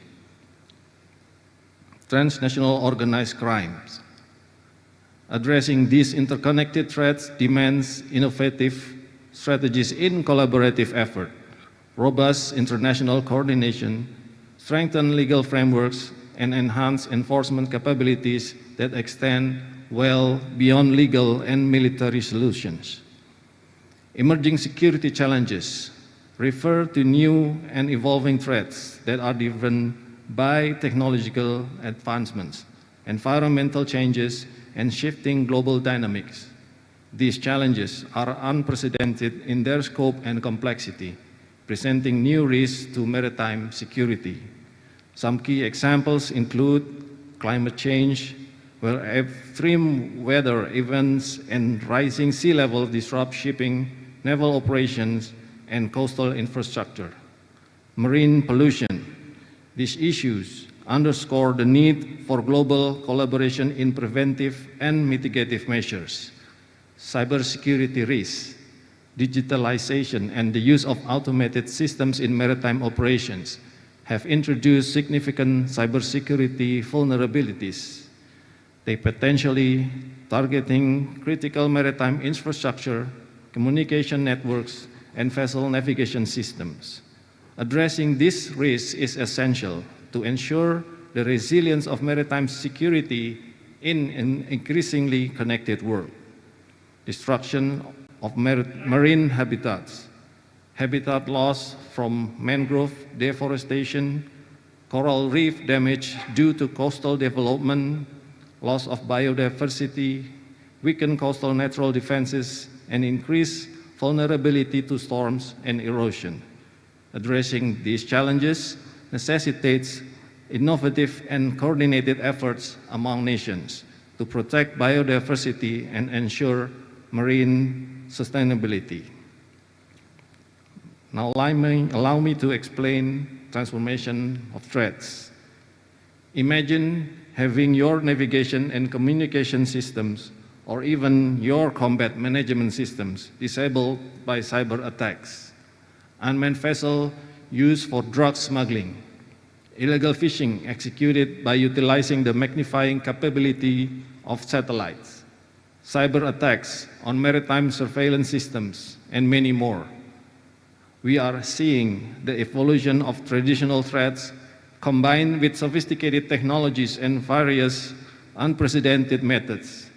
I: transnational organized crimes. Addressing these interconnected threats demands innovative strategies in collaborative effort, robust international coordination, strengthened legal frameworks, and enhanced enforcement capabilities that extend well beyond legal and military solutions. Emerging security challenges refer to new and evolving threats that are driven by technological advancements, environmental changes, and shifting global dynamics. These challenges are unprecedented in their scope and complexity, presenting new risks to maritime security. Some key examples include climate change, where extreme weather events and rising sea level disrupt shipping, naval operations, and coastal infrastructure. Marine pollution. These issues underscore the need for global collaboration in preventive and mitigative measures. Cybersecurity risks, digitalization, and the use of automated systems in maritime operations have introduced significant cybersecurity vulnerabilities. They potentially targeting critical maritime infrastructure, communication networks, and vessel navigation systems. Addressing these risks is essential to ensure the resilience of maritime security in an increasingly connected world. Destruction of marine habitats, habitat loss from mangrove deforestation, coral reef damage due to coastal development, loss of biodiversity, weakened coastal natural defenses, and increased vulnerability to storms and erosion. Addressing these challenges necessitates innovative and coordinated efforts among nations to protect biodiversity and ensure marine sustainability. Now allow me to explain transformation of threats. Imagine having your navigation and communication systems or even your combat management systems disabled by cyber attacks. Unmanned vessel used for drug smuggling, illegal fishing executed by utilizing the magnifying capability of satellites, cyber attacks on maritime surveillance systems, and many more. We are seeing the evolution of traditional threats combined with sophisticated technologies and various unprecedented methods.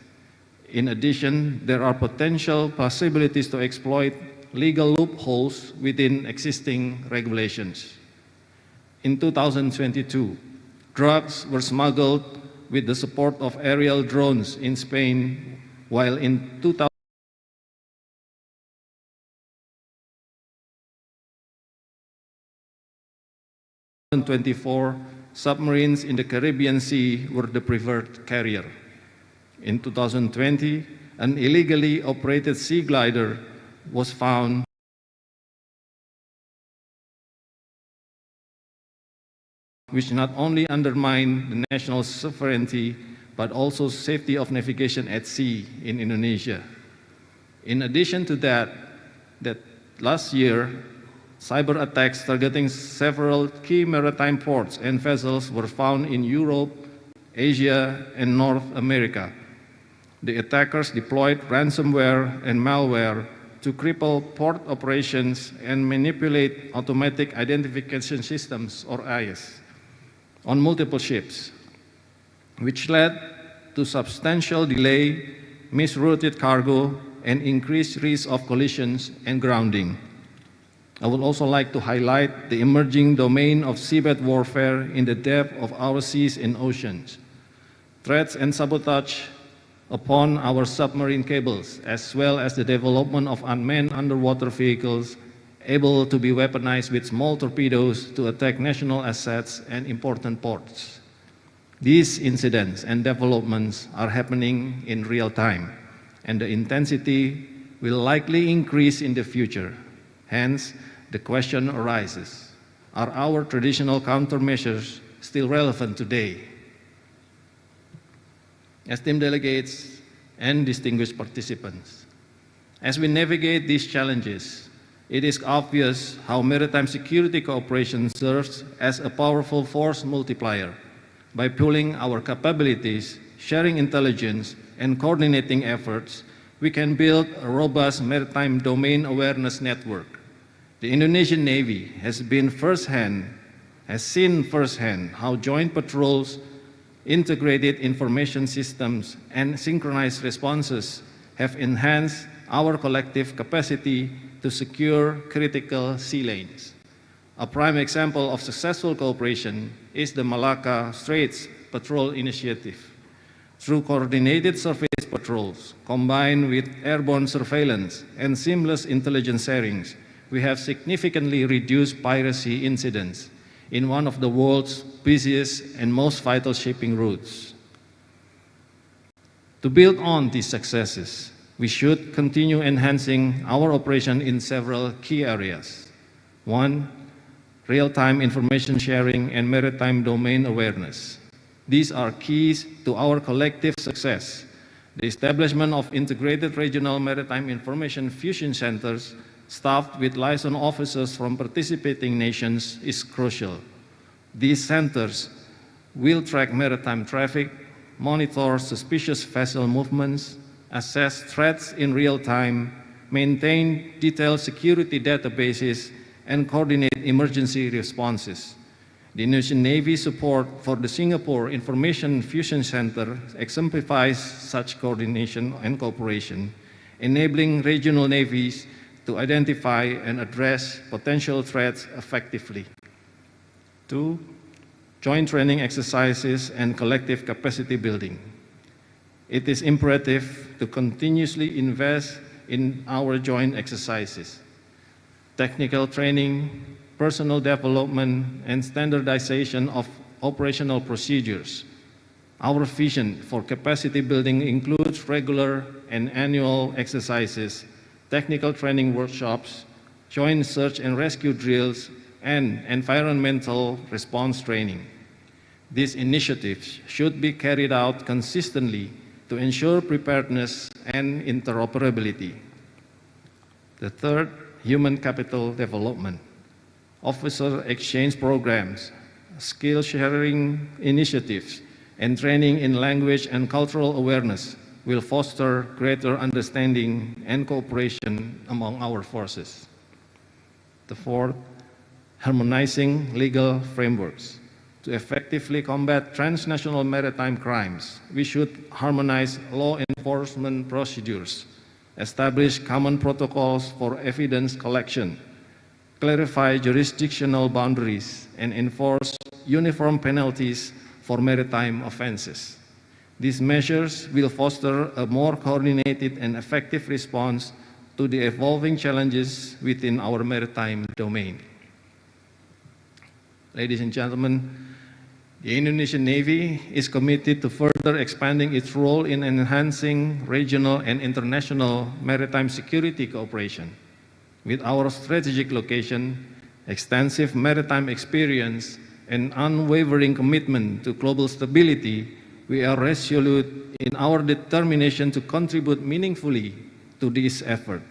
I: In addition, there are potential possibilities to exploit legal loopholes within existing regulations. In 2022, drugs were smuggled with the support of aerial drones in Spain, while in 2024, submarines in the Caribbean Sea were the preferred carrier. In 2020, an illegally operated sea glider was found which not only undermined the national sovereignty but also safety of navigation at sea in Indonesia. In addition to that last year, cyber attacks targeting several key maritime ports and vessels were found in Europe, Asia, and North America. The attackers deployed ransomware and malware to cripple port operations and manipulate automatic identification systems, or AIS, on multiple ships, which led to substantial delay, misrouted cargo, and increased risk of collisions and grounding. I would also like to highlight the emerging domain of seabed warfare in the depth of our seas and oceans. Threats and sabotage upon our submarine cables, as well as the development of unmanned underwater vehicles able to be weaponized with small torpedoes to attack national assets and important ports. These incidents and developments are happening in real time, and the intensity will likely increase in the future. Hence, the question arises, are our traditional countermeasures still relevant today? Esteemed delegates and distinguished participants, as we navigate these challenges, it is obvious how maritime security cooperation serves as a powerful force multiplier. By pooling our capabilities, sharing intelligence, and coordinating efforts, we can build a robust maritime domain awareness network. The Indonesian Navy has seen firsthand how joint patrols, integrated information systems, and synchronized responses have enhanced our collective capacity to secure critical sea lanes. A prime example of successful cooperation is the Malacca Straits Patrol Initiative. Through coordinated surface patrols, combined with airborne surveillance and seamless intelligence sharings, we have significantly reduced piracy incidents, in one of the world's busiest and most vital shipping routes. To build on these successes, we should continue enhancing our operation in several key areas. One, real-time information sharing and maritime domain awareness. These are keys to our collective success. The establishment of integrated regional maritime information fusion centers staffed with liaison officers from participating nations is crucial. These centers will track maritime traffic, monitor suspicious vessel movements, assess threats in real time, maintain detailed security databases, and coordinate emergency responses. The Indonesian Navy support for the Singapore Information Fusion Center exemplifies such coordination and cooperation, enabling regional navies to identify and address potential threats effectively. Two, joint training exercises and collective capacity building. It is imperative to continuously invest in our joint exercises. Technical training, personal development, and standardization of operational procedures. Our vision for capacity building includes regular and annual exercises, technical training workshops, joint search and rescue drills, and environmental response training. These initiatives should be carried out consistently to ensure preparedness and interoperability. The third, human capital development. Officer exchange programs, skill sharing initiatives, and training in language and cultural awareness will foster greater understanding and cooperation among our forces. The fourth, harmonizing legal frameworks. To effectively combat transnational maritime crimes, we should harmonize law enforcement procedures, establish common protocols for evidence collection, clarify jurisdictional boundaries, and enforce uniform penalties for maritime offenses. These measures will foster a more coordinated and effective response to the evolving challenges within our maritime domain. Ladies and gentlemen, the Indonesian Navy is committed to further expanding its role in enhancing regional and international maritime security cooperation. With our strategic location, extensive maritime experience, and unwavering commitment to global stability, we are resolute in our determination to contribute meaningfully to this effort.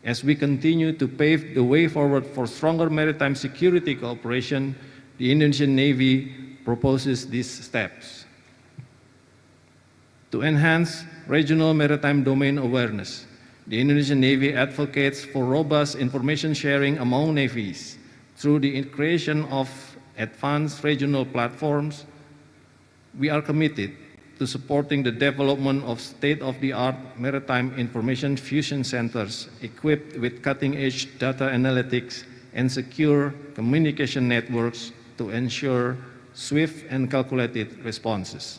I: As we continue to pave the way forward for stronger maritime security cooperation, the Indonesian Navy proposes these steps. To enhance regional maritime domain awareness, the Indonesian Navy advocates for robust information sharing among navies through the creation of advanced regional platforms. We are committed to supporting the development of state-of-the-art maritime information fusion centers equipped with cutting-edge data analytics and secure communication networks to ensure swift and calculated responses.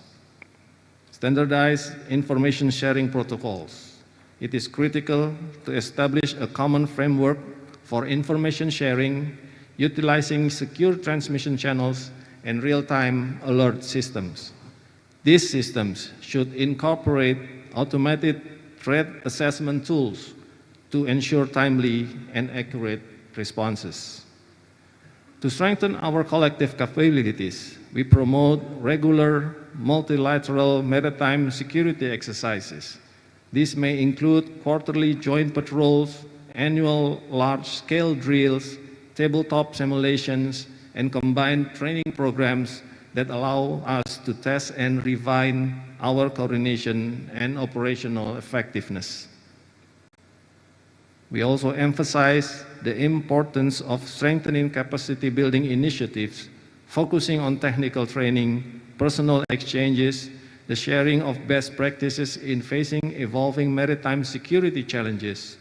I: Standardized information sharing protocols. It is critical to establish a common framework for information sharing, utilizing secure transmission channels and real-time alert systems. These systems should incorporate automated threat assessment tools to ensure timely and accurate responses. To strengthen our collective capabilities, we promote regular multilateral maritime security exercises. These may include quarterly joint patrols, annual large-scale drills, tabletop simulations, and combined training programs that allow us to test and refine our coordination and operational effectiveness. We also emphasize the importance of strengthening capacity building initiatives, focusing on technical training, personal exchanges, the sharing of best practices in facing evolving maritime security challenges.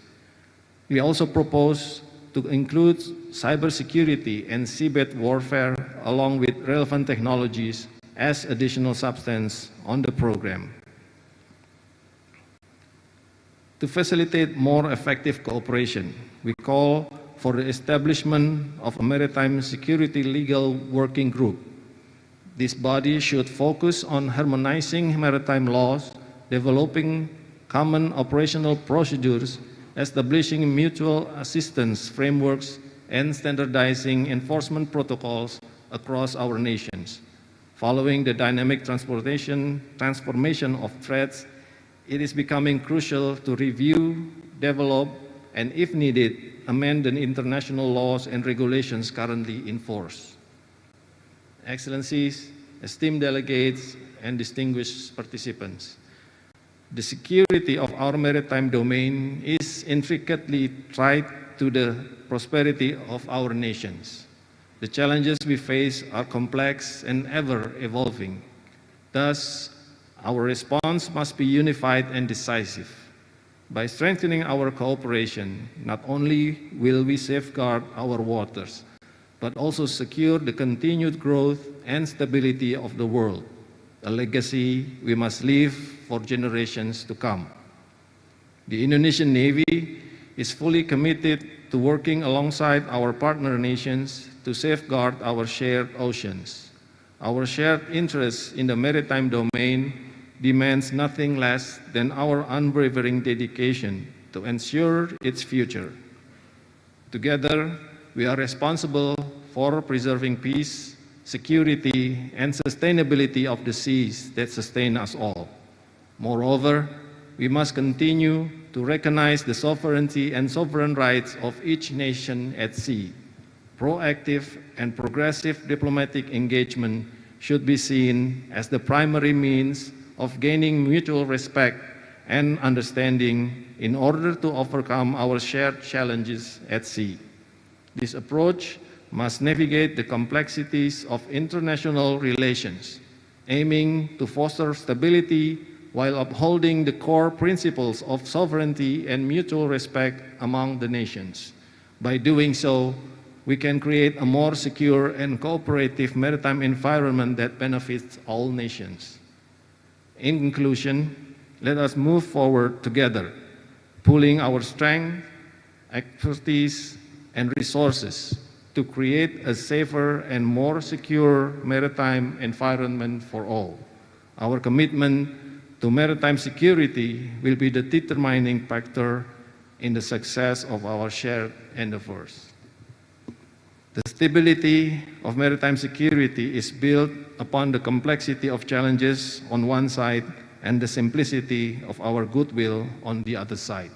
I: We also propose to include cybersecurity and seabed warfare along with relevant technologies as additional substance on the program. To facilitate more effective cooperation, we call for the establishment of a maritime security legal working group. This body should focus on harmonizing maritime laws, developing common operational procedures, establishing mutual assistance frameworks, and standardizing enforcement protocols across our nations. Following the dynamic transformation of threats, it is becoming crucial to review, develop, and if needed, amend the international laws and regulations currently in force. Excellencies, esteemed delegates, and distinguished participants, the security of our maritime domain is intricately tied to the prosperity of our nations. The challenges we face are complex and ever-evolving. Thus, our response must be unified and decisive. By strengthening our cooperation, not only will we safeguard our waters, but also secure the continued growth and stability of the world, a legacy we must leave for generations to come. The Indonesian Navy is fully committed to working alongside our partner nations to safeguard our shared oceans. Our shared interest in the maritime domain demands nothing less than our unwavering dedication to ensure its future. Together, we are responsible for preserving peace, security, and sustainability of the seas that sustain us all. Moreover, we must continue to recognize the sovereignty and sovereign rights of each nation at sea. Proactive and progressive diplomatic engagement should be seen as the primary means of gaining mutual respect and understanding in order to overcome our shared challenges at sea. This approach must navigate the complexities of international relations, aiming to foster stability while upholding the core principles of sovereignty and mutual respect among the nations. By doing so, we can create a more secure and cooperative maritime environment that benefits all nations. In conclusion, let us move forward together, pooling our strength, expertise, and resources to create a safer and more secure maritime environment for all. Our commitment to maritime security will be the determining factor in the success of our shared endeavors. The stability of maritime security is built upon the complexity of challenges on one side and the simplicity of our goodwill on the other side.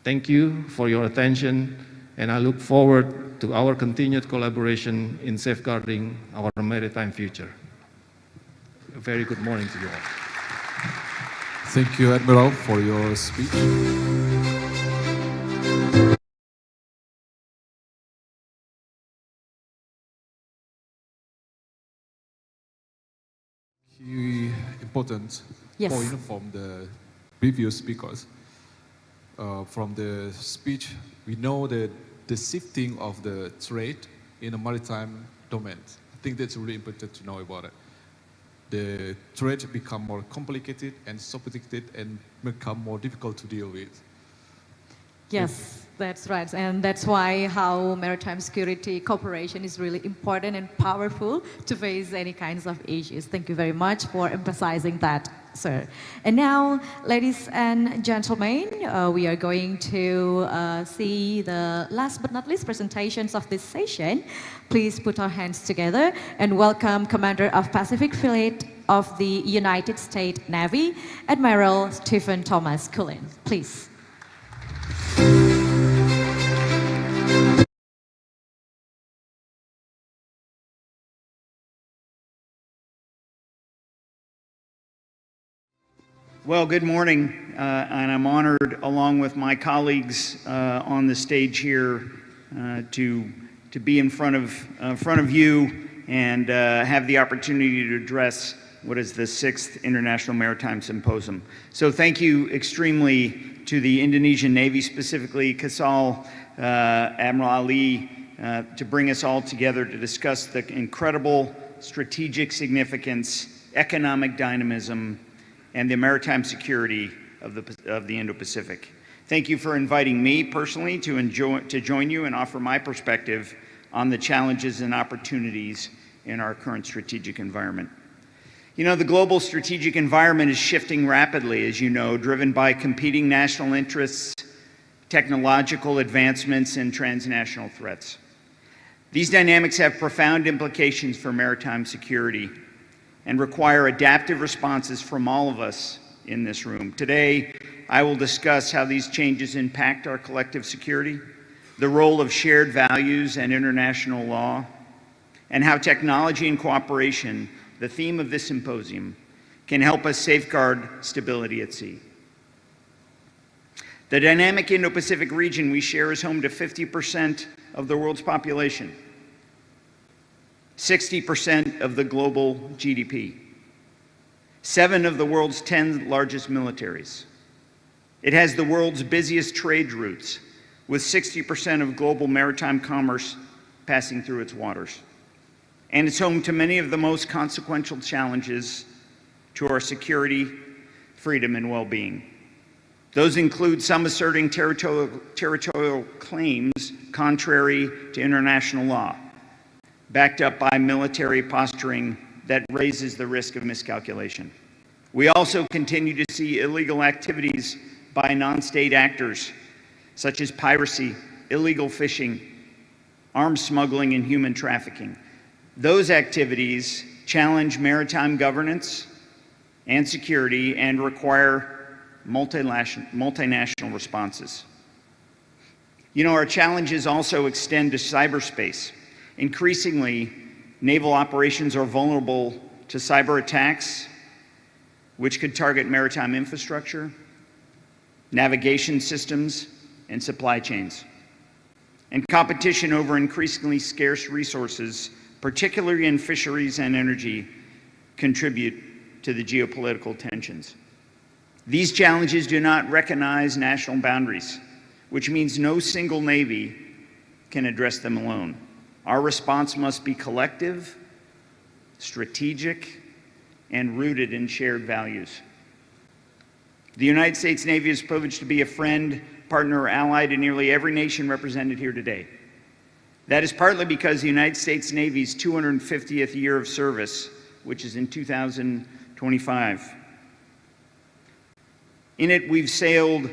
I: Thank you for your attention, and I look forward to our continued collaboration in safeguarding our maritime future. A very good morning to you all.
D: Thank you, Admiral, for your speech. Key important point from the previous speakers. From the speech, we know that the shifting of the trade in the maritime domain. I think that's really important to know about it. The trade become more complicated and sophisticated and become more difficult to deal with.
E: Yes, that's right. And that's why how maritime security cooperation is really important and powerful to face any kinds of issues. Thank you very much for emphasizing that, sir. And now, ladies and gentlemen, we are going to see the last but not least presentations of this session. Please put our hands together and welcome Commander of Pacific Fleet of the United States Navy, Admiral Stephen Thomas Cullen. Please.
J: Well, good morning, and I'm honored, along with my colleagues on the stage here, to be in front of you and have the opportunity to address what is the 6th International Maritime Symposium. So thank you extremely to the Indonesian Navy, specifically Kasal, Admiral Ali, to bring us all together to discuss the incredible strategic significance, economic dynamism, and the maritime security of the Indo-Pacific. Thank you for inviting me personally to join you and offer my perspective on the challenges and opportunities in our current strategic environment. You know, the global strategic environment is shifting rapidly, as you know, driven by competing national interests, technological advancements, and transnational threats. These dynamics have profound implications for maritime security and require adaptive responses from all of us in this room. Today, I will discuss how these changes impact our collective security, the role of shared values and international law, and how technology and cooperation, the theme of this symposium, can help us safeguard stability at sea. The dynamic Indo-Pacific region we share is home to 50% of the world's population, 60% of the global GDP, 7 of the world's 10 largest militaries. It has the world's busiest trade routes, with 60% of global maritime commerce passing through its waters. And it's home to many of the most consequential challenges to our security, freedom, and well-being. Those include some asserting territorial claims contrary to international law, backed up by military posturing that raises the risk of miscalculation. We also continue to see illegal activities by non-state actors, such as piracy, illegal fishing, arms smuggling, and human trafficking. Those activities challenge maritime governance and security and require multinational responses. You know, our challenges also extend to cyberspace. Increasingly, naval operations are vulnerable to cyber attacks, which could target maritime infrastructure, navigation systems, and supply chains. And competition over increasingly scarce resources, particularly in fisheries and energy, contribute to the geopolitical tensions. These challenges do not recognize national boundaries, which means no single navy can address them alone. Our response must be collective, strategic, and rooted in shared values. The United States Navy is privileged to be a friend, partner, or ally to nearly every nation represented here today. That is partly because the United States Navy's 250th year of service, which is in 2025. In it, we've sailed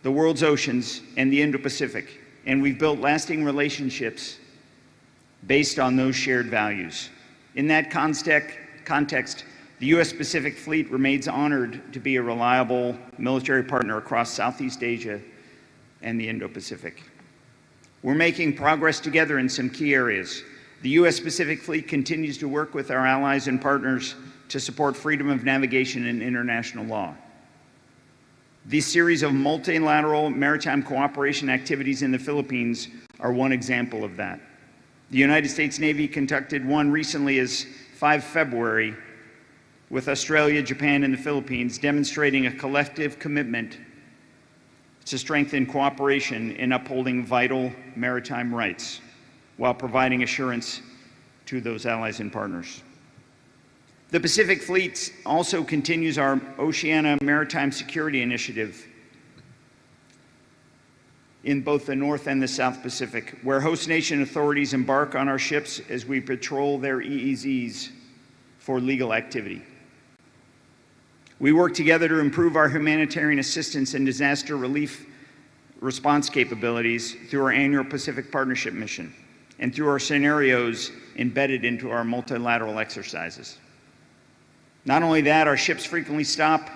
J: the world's oceans and the Indo-Pacific, and we've built lasting relationships based on those shared values. In that context, the U.S. Pacific Fleet remains honored to be a reliable military partner across Southeast Asia and the Indo-Pacific. We're making progress together in some key areas. The U.S. Pacific Fleet continues to work with our allies and partners to support freedom of navigation and international law. This series of multilateral maritime cooperation activities in the Philippines are one example of that. The United States Navy conducted one recently as 5 February with Australia, Japan, and the Philippines, demonstrating a collective commitment to strengthen cooperation in upholding vital maritime rights while providing assurance to those allies and partners. The Pacific Fleet also continues our Oceania Maritime Security Initiative in both the North and the South Pacific, where host nation authorities embark on our ships as we patrol their EEZs for legal activity. We work together to improve our humanitarian assistance and disaster relief response capabilities through our annual Pacific Partnership Mission and through our scenarios embedded into our multilateral exercises. Not only that, our ships frequently stop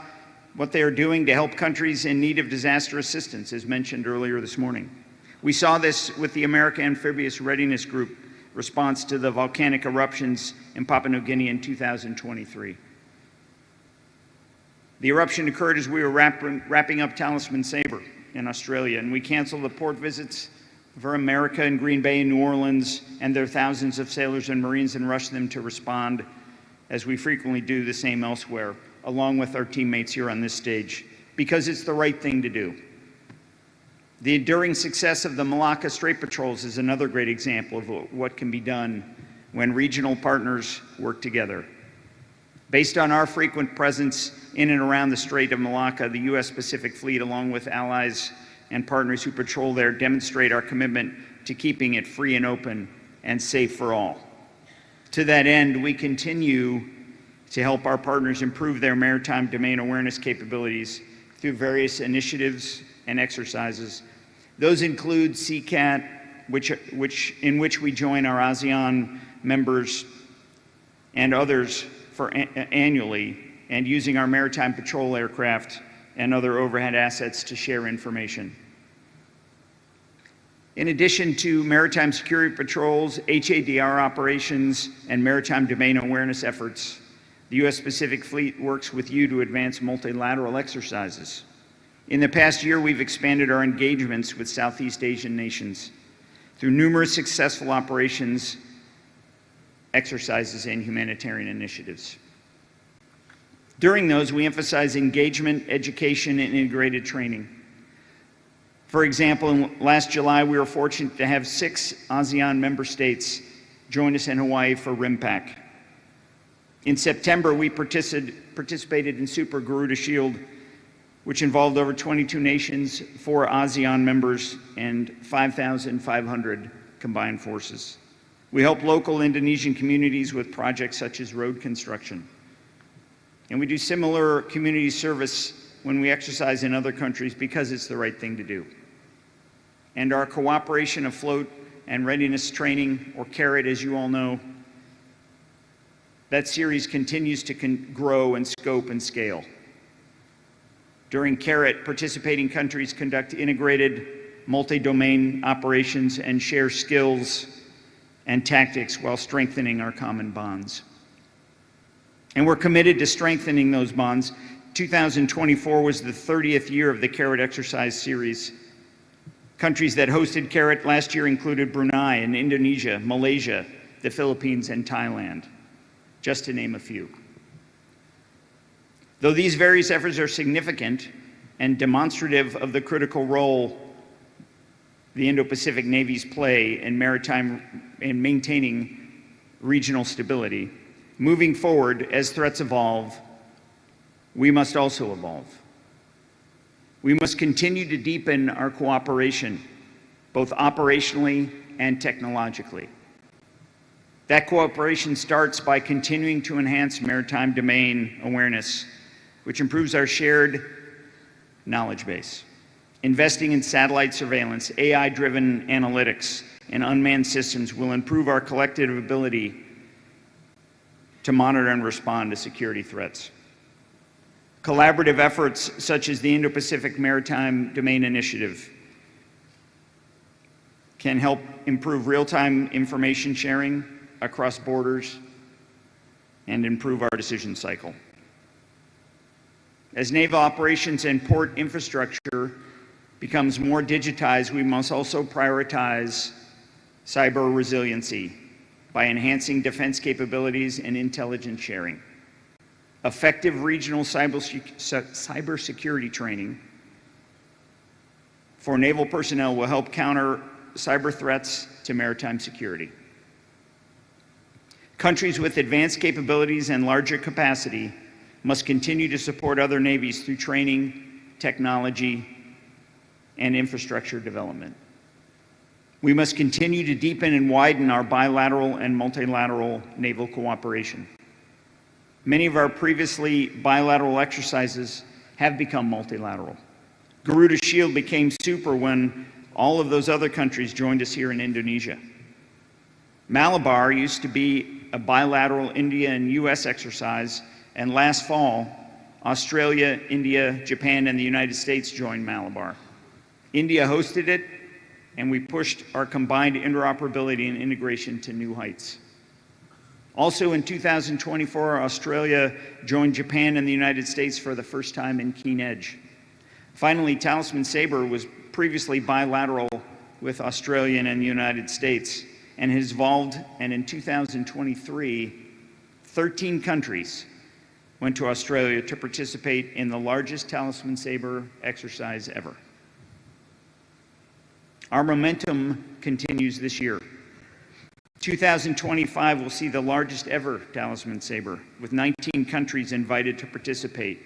J: what they are doing to help countries in need of disaster assistance, as mentioned earlier this morning. We saw this with the American Amphibious Readiness Group response to the volcanic eruptions in Papua New Guinea in 2023. The eruption occurred as we were wrapping up Talisman Sabre in Australia, and we canceled the port visits for America in Green Bay and New Orleans and their thousands of sailors and Marines and rushed them to respond, as we frequently do the same elsewhere, along with our teammates here on this stage, because it's the right thing to do. The enduring success of the Malacca Strait Patrols is another great example of what can be done when regional partners work together. Based on our frequent presence in and around the Strait of Malacca, the U.S. Pacific Fleet, along with allies and partners who patrol there, demonstrate our commitment to keeping it free and open and safe for all. To that end, we continue to help our partners improve their maritime domain awareness capabilities through various initiatives and exercises. Those include CCAT, in which we join our ASEAN members and others annually, and using our maritime patrol aircraft and other overhead assets to share information. In addition to maritime security patrols, HADR operations, and maritime domain awareness efforts, the U.S. Pacific Fleet works with you to advance multilateral exercises. In the past year, we've expanded our engagements with Southeast Asian nations through numerous successful operations, exercises, and humanitarian initiatives. During those, we emphasize engagement, education, and integrated training. For example, last July, we were fortunate to have 6 ASEAN member states join us in Hawaii for RIMPAC. In September, we participated in Super Garuda Shield, which involved over 22 nations, 4 ASEAN members, and 5,500 combined forces. We help local Indonesian communities with projects such as road construction. And we do similar community service when we exercise in other countries because it's the right thing to do. And our cooperation afloat and readiness training, or CARET as you all know, that series continues to grow in scope and scale. During CARET, participating countries conduct integrated multi-domain operations and share skills and tactics while strengthening our common bonds. And we're committed to strengthening those bonds. 2024 was the 30th year of the CARET exercise series. Countries that hosted CARET last year included Brunei and Indonesia, Malaysia, the Philippines, and Thailand, just to name a few. Though these various efforts are significant and demonstrative of the critical role the Indo-Pacific navies play in maintaining regional stability, moving forward as threats evolve, we must also evolve. We must continue to deepen our cooperation, both operationally and technologically. That cooperation starts by continuing to enhance maritime domain awareness, which improves our shared knowledge base. Investing in satellite surveillance, AI-driven analytics, and unmanned systems will improve our collective ability to monitor and respond to security threats. Collaborative efforts such as the Indo-Pacific Maritime Domain Initiative can help improve real-time information sharing across borders and improve our decision cycle. As naval operations and port infrastructure becomes more digitized, we must also prioritize cyber resiliency by enhancing defense capabilities and intelligence sharing. Effective regional cybersecurity training for naval personnel will help counter cyber threats to maritime security. Countries with advanced capabilities and larger capacity must continue to support other navies through training, technology, and infrastructure development. We must continue to deepen and widen our bilateral and multilateral naval cooperation. Many of our previously bilateral exercises have become multilateral. Garuda Shield became super when all of those other countries joined us here in Indonesia. Malabar used to be a bilateral India and US exercise, and last fall, Australia, India, Japan, and the United States joined Malabar. India hosted it, and we pushed our combined interoperability and integration to new heights. Also in 2024, Australia joined Japan and the United States for the first time in Keen Edge. Finally, Talisman Sabre was previously bilateral with Australia and the United States and has evolved, and in 2023, 13 countries went to Australia to participate in the largest Talisman Sabre exercise ever. Our momentum continues this year. 2025 will see the largest ever Talisman Sabre, with 19 countries invited to participate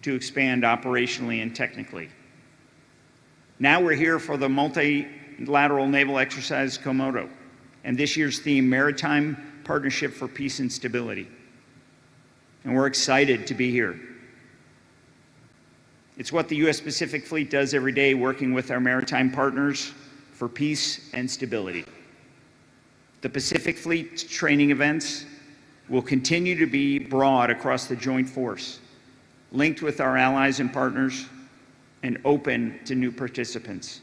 J: to expand operationally and technically. Now we're here for the multilateral naval exercise Komodo, and this year's theme, Maritime Partnership for Peace and Stability. And we're excited to be here. It's what the U.S. Pacific Fleet does every day, working with our maritime partners for peace and stability. The Pacific Fleet training events will continue to be broad across the joint force, linked with our allies and partners, and open to new participants.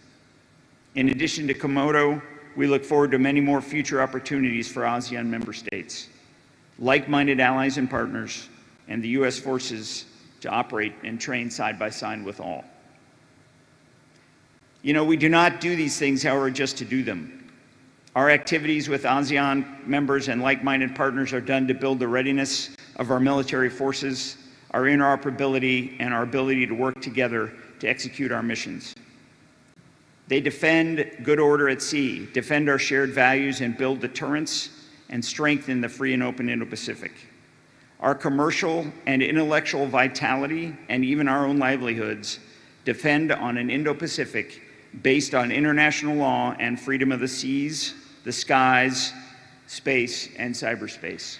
J: In addition to Komodo, we look forward to many more future opportunities for ASEAN member states, like-minded allies and partners, and the U.S. forces to operate and train side by side with all. You know, we do not do these things, however, just to do them. Our activities with ASEAN members and like-minded partners are done to build the readiness of our military forces, our interoperability, and our ability to work together to execute our missions. They defend good order at sea, defend our shared values, and build deterrence and strengthen the free and open Indo-Pacific. Our commercial and intellectual vitality, and even our own livelihoods, depend on an Indo-Pacific based on international law and freedom of the seas, the skies, space, and cyberspace.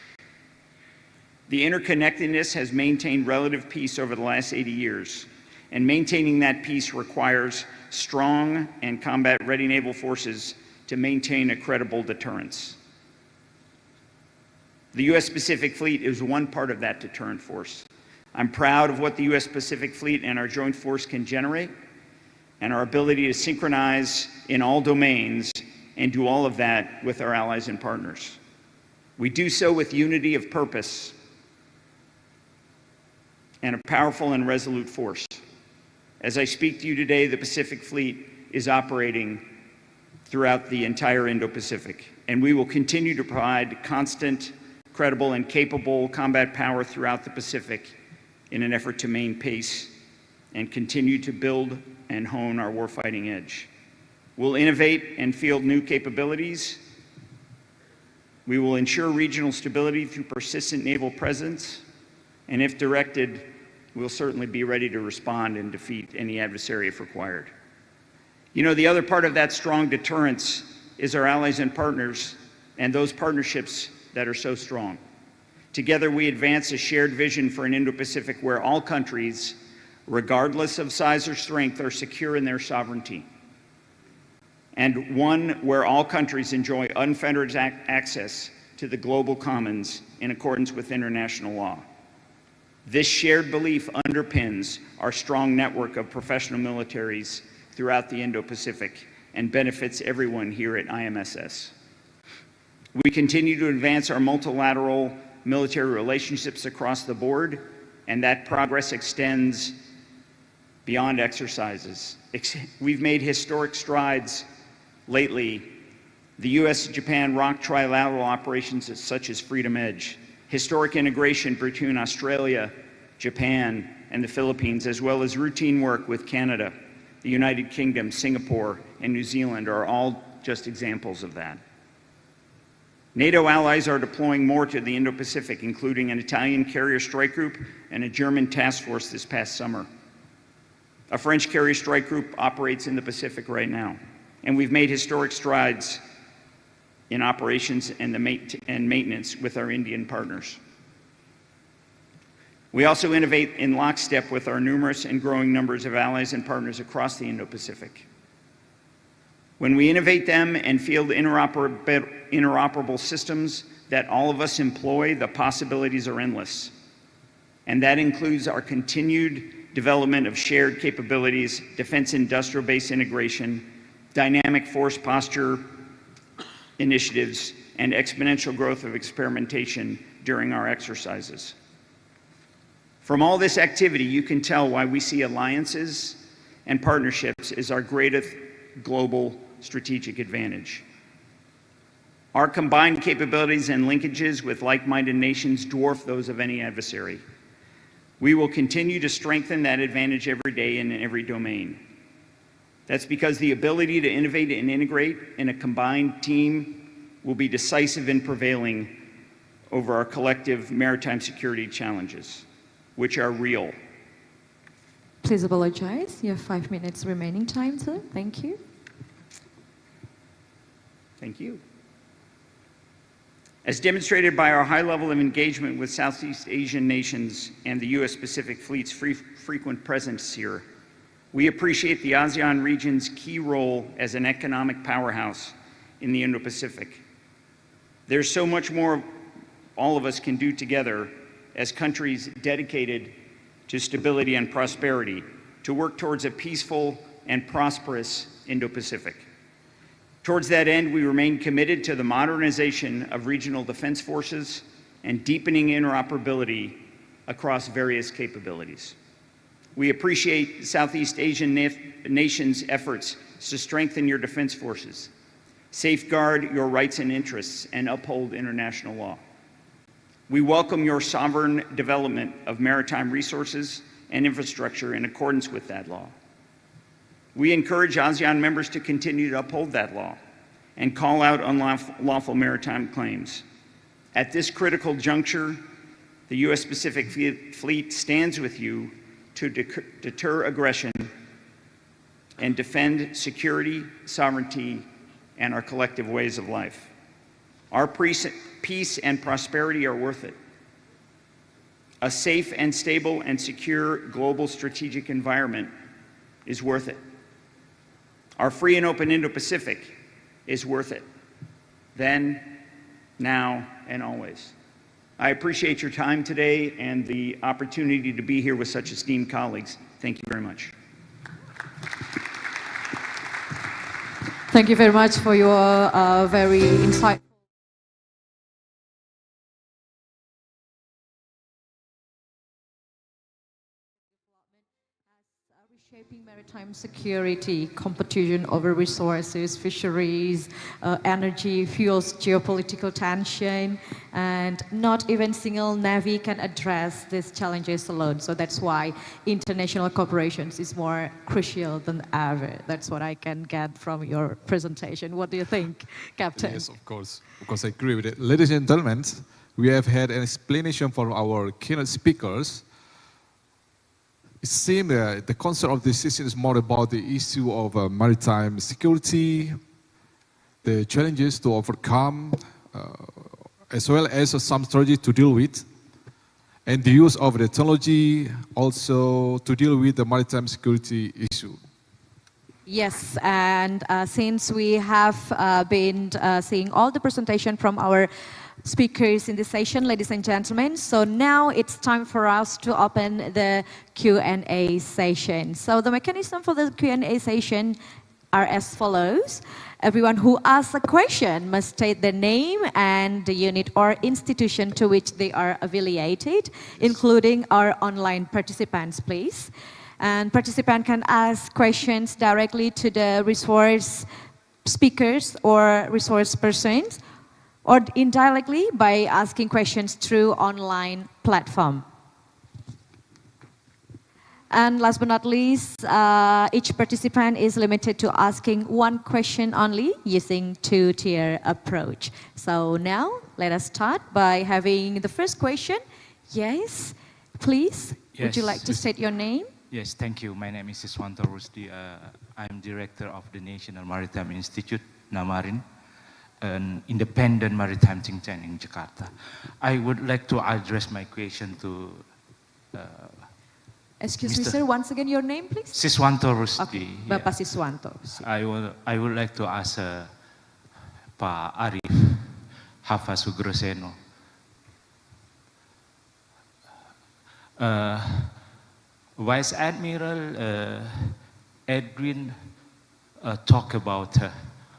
J: The interconnectedness has maintained relative peace over the last 80 years, and maintaining that peace requires strong and combat-ready naval forces to maintain a credible deterrence. The U.S. Pacific Fleet is one part of that deterrent force. I'm proud of what the U.S. Pacific Fleet and our joint force can generate, and our ability to synchronize in all domains and do all of that with our allies and partners. We do so with unity of purpose and a powerful and resolute force. As I speak to you today, the Pacific Fleet is operating throughout the entire Indo-Pacific, and we will continue to provide constant, credible, and capable combat power throughout the Pacific in an effort to maintain pace and continue to build and hone our warfighting edge. We'll innovate and field new capabilities. We will ensure regional stability through persistent naval presence, and if directed, we'll certainly be ready to respond and defeat any adversary if required. You know, the other part of that strong deterrence is our allies and partners and those partnerships that are so strong. Together, we advance a shared vision for an Indo-Pacific where all countries, regardless of size or strength, are secure in their sovereignty, and one where all countries enjoy unfettered access to the global commons in accordance with international law. This shared belief underpins our strong network of professional militaries throughout the Indo-Pacific and benefits everyone here at IMSS. We continue to advance our multilateral military relationships across the board, and that progress extends beyond exercises. We've made historic strides lately. The U.S.-Japan ROC trilateral operations such as Freedom Edge, historic integration between Australia, Japan, and the Philippines, as well as routine work with Canada, the United Kingdom, Singapore, and New Zealand are all just examples of that. NATO allies are deploying more to the Indo-Pacific, including an Italian carrier strike group and a German task force this past summer. A French carrier strike group operates in the Pacific right now, and we've made historic strides in operations and maintenance with our Indian partners. We also innovate in lockstep with our numerous and growing numbers of allies and partners across the Indo-Pacific. When we innovate them and field interoperable systems that all of us employ, the possibilities are endless. And that includes our continued development of shared capabilities, defense industrial base integration, dynamic force posture initiatives, and exponential growth of experimentation during our exercises. From all this activity, you can tell why we see alliances and partnerships as our greatest global strategic advantage. Our combined capabilities and linkages with like-minded nations dwarf those of any adversary. We will continue to strengthen that advantage every day and in every domain. That's because the ability to innovate and integrate in a combined team will be decisive in prevailing over our collective maritime security challenges, which are real.
E: Please apologize. You have 5 minutes remaining time, sir. Thank you.
J: Thank you. As demonstrated by our high level of engagement with Southeast Asian nations and the U.S. Pacific Fleet's frequent presence here, we appreciate the ASEAN region's key role as an economic powerhouse in the Indo-Pacific. There's so much more all of us can do together as countries dedicated to stability and prosperity to work towards a peaceful and prosperous Indo-Pacific. Towards that end, we remain committed to the modernization of regional defense forces and deepening interoperability across various capabilities. We appreciate Southeast Asian nations' efforts to strengthen your defense forces, safeguard your rights and interests, and uphold international law. We welcome your sovereign development of maritime resources and infrastructure in accordance with that law. We encourage ASEAN members to continue to uphold that law and call out unlawful maritime claims. At this critical juncture, the U.S. Pacific Fleet stands with you to deter aggression and defend security, sovereignty, and our collective ways of life. Our peace and prosperity are worth it. A safe and stable and secure global strategic environment is worth it. Our free and open Indo-Pacific is worth it. Then, now, and always. I appreciate your time today and the opportunity to be here with such esteemed colleagues. Thank you very much.
E: Thank you very much for your very insightful. Reshaping maritime security, competition over resources, fisheries, energy, fuels, geopolitical tension, and not even single navy can address these challenges alone. So that's why international cooperation is more crucial than ever. That's what I can get from your presentation. What do you think, Captain?
D: Yes, of course. Of course, I agree with it. Ladies and gentlemen, we have had an explanation from our keynote speakers. It seems the concept of this session is more about the issue of maritime security, the challenges to overcome, as well as some strategy to deal with, and the use of the technology also to deal with the maritime security issue.
E: Yes, and since we have been seeing all the presentation from our speakers in this session, ladies and gentlemen. So now it's time for us to open the Q&A session. So the mechanism for the Q&A session are as follows. Everyone who asks a question must state their name and the unit or institution to which they are affiliated, including our online participants, please. And participants can ask questions directly to the resource speakers or resource persons, or indirectly by asking questions through online platform. And last but not least, each participant is limited to asking one question only using two-tier approach. So now let us start by having the first question. Yes, please.
K: Yes.
E: Would you like to state your name?
K: Yes, thank you. My name is Siswanto Rusdi. I'm director of the National Maritime Institute, NAMARIN, an independent maritime think tank in Jakarta. I would like to address my question to
E: Excuse me, sir, once again, your name, please?
K: Siswanto Rusdi.
E: Okay, Bapak Siswanto.
K: I would like to ask Pak Arif, Havas Oegroseno. Vice Admiral Edwin talked about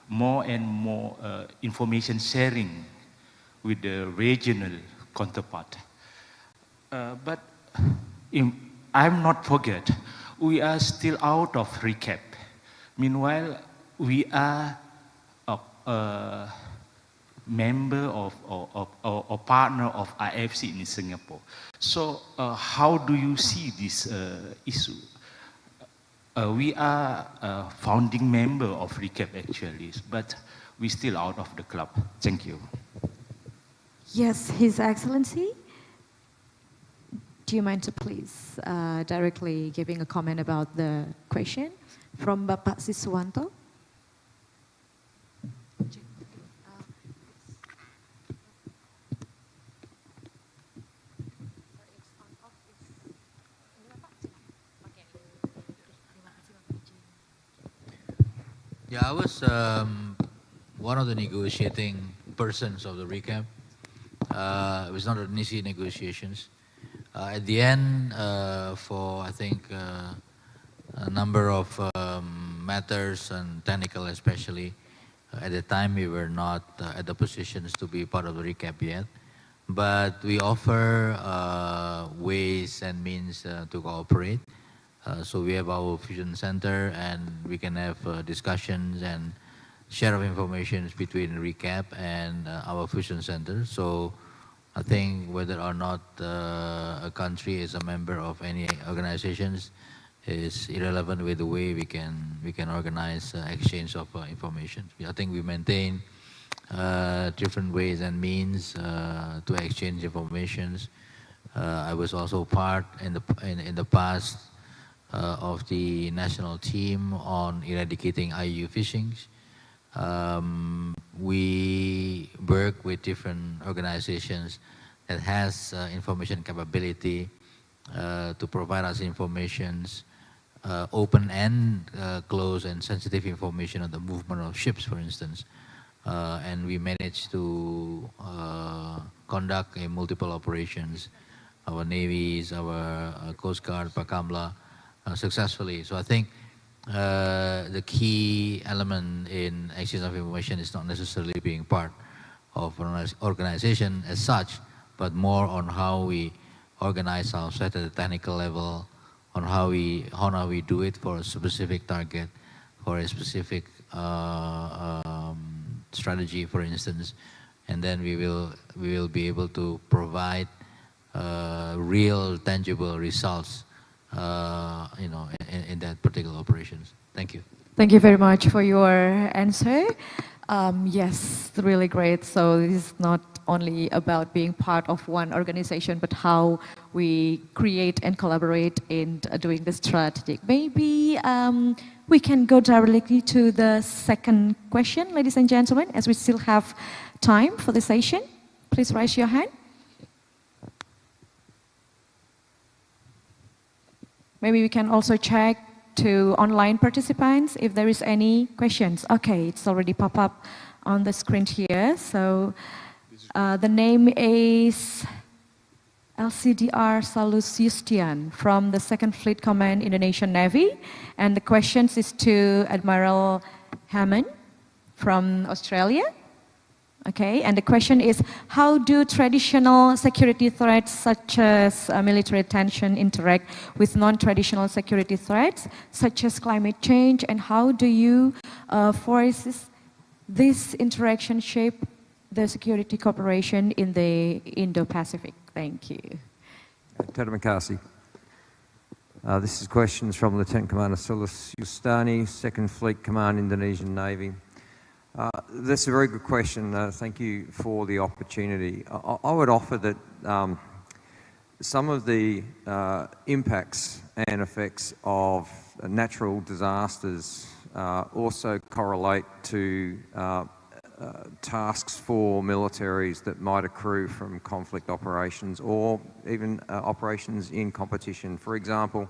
K: more and more information sharing with the regional counterpart. But I'm not forget, we are still out of recap. Meanwhile, we are a member of or partner of IFC in Singapore. So how do you see this issue? We are a founding member of RECAP actually, but we're still out of the club. Thank you.
E: Yes, His Excellency. Do you mind to please directly giving a comment about the question from Bapak Siswanto?
F: Yeah, I was one of the negotiating persons of the recap. It was not initial negotiations. At the end, for I think a number of matters and technical especially, at the time we were not at the positions to be part of the recap yet. But we offer ways and means to cooperate. So we have our fusion center and we can have discussions and share of information between recap and our fusion center. So I think whether or not a country is a member of any organizations is irrelevant with the way we can organize exchange of information. I think we maintain different ways and means to exchange informations. I was also part in the past of the national team on eradicating IUU fishing. We work with different organizations that has information capability to provide us informations, open and closed and sensitive information on the movement of ships, for instance. And we managed to conduct multiple operations, our navies, our Coast Guard, Pakamla, successfully. So I think the key element in exchange of information is not necessarily being part of an organization as such, but more on how we organize ourselves at the technical level, on how we do it for a specific target, for a specific strategy, for instance, and then we will be able to provide real, tangible results, in that particular operations. Thank you.
E: Thank you very much for your answer. Yes, really great. So this is not only about being part of one organization, but how we create and collaborate in doing the strategic. Maybe we can go directly to the second question, ladies and gentlemen, as we still have time for the session. Please raise your hand. Maybe we can also check to online participants if there is any questions. Okay, it's already popped up on the screen here. So the name is LCDR Salustian from the 2nd Fleet Command, Indonesian Navy. And the question is to Admiral Hammond from Australia. Okay, and the question is, how do traditional security threats such as military tension interact with non-traditional security threats such as climate change, and how do you foresee this interaction shape the security cooperation in the Indo-Pacific? Thank you.
H: Terima kasih. This is questions from Lieutenant Commander Sulistani, 2nd Fleet Command, Indonesian Navy. That's a very good question. Thank you for the opportunity. I would offer that some of the impacts and effects of natural disasters also correlate to tasks for militaries that might accrue from conflict operations or even operations in competition. For example,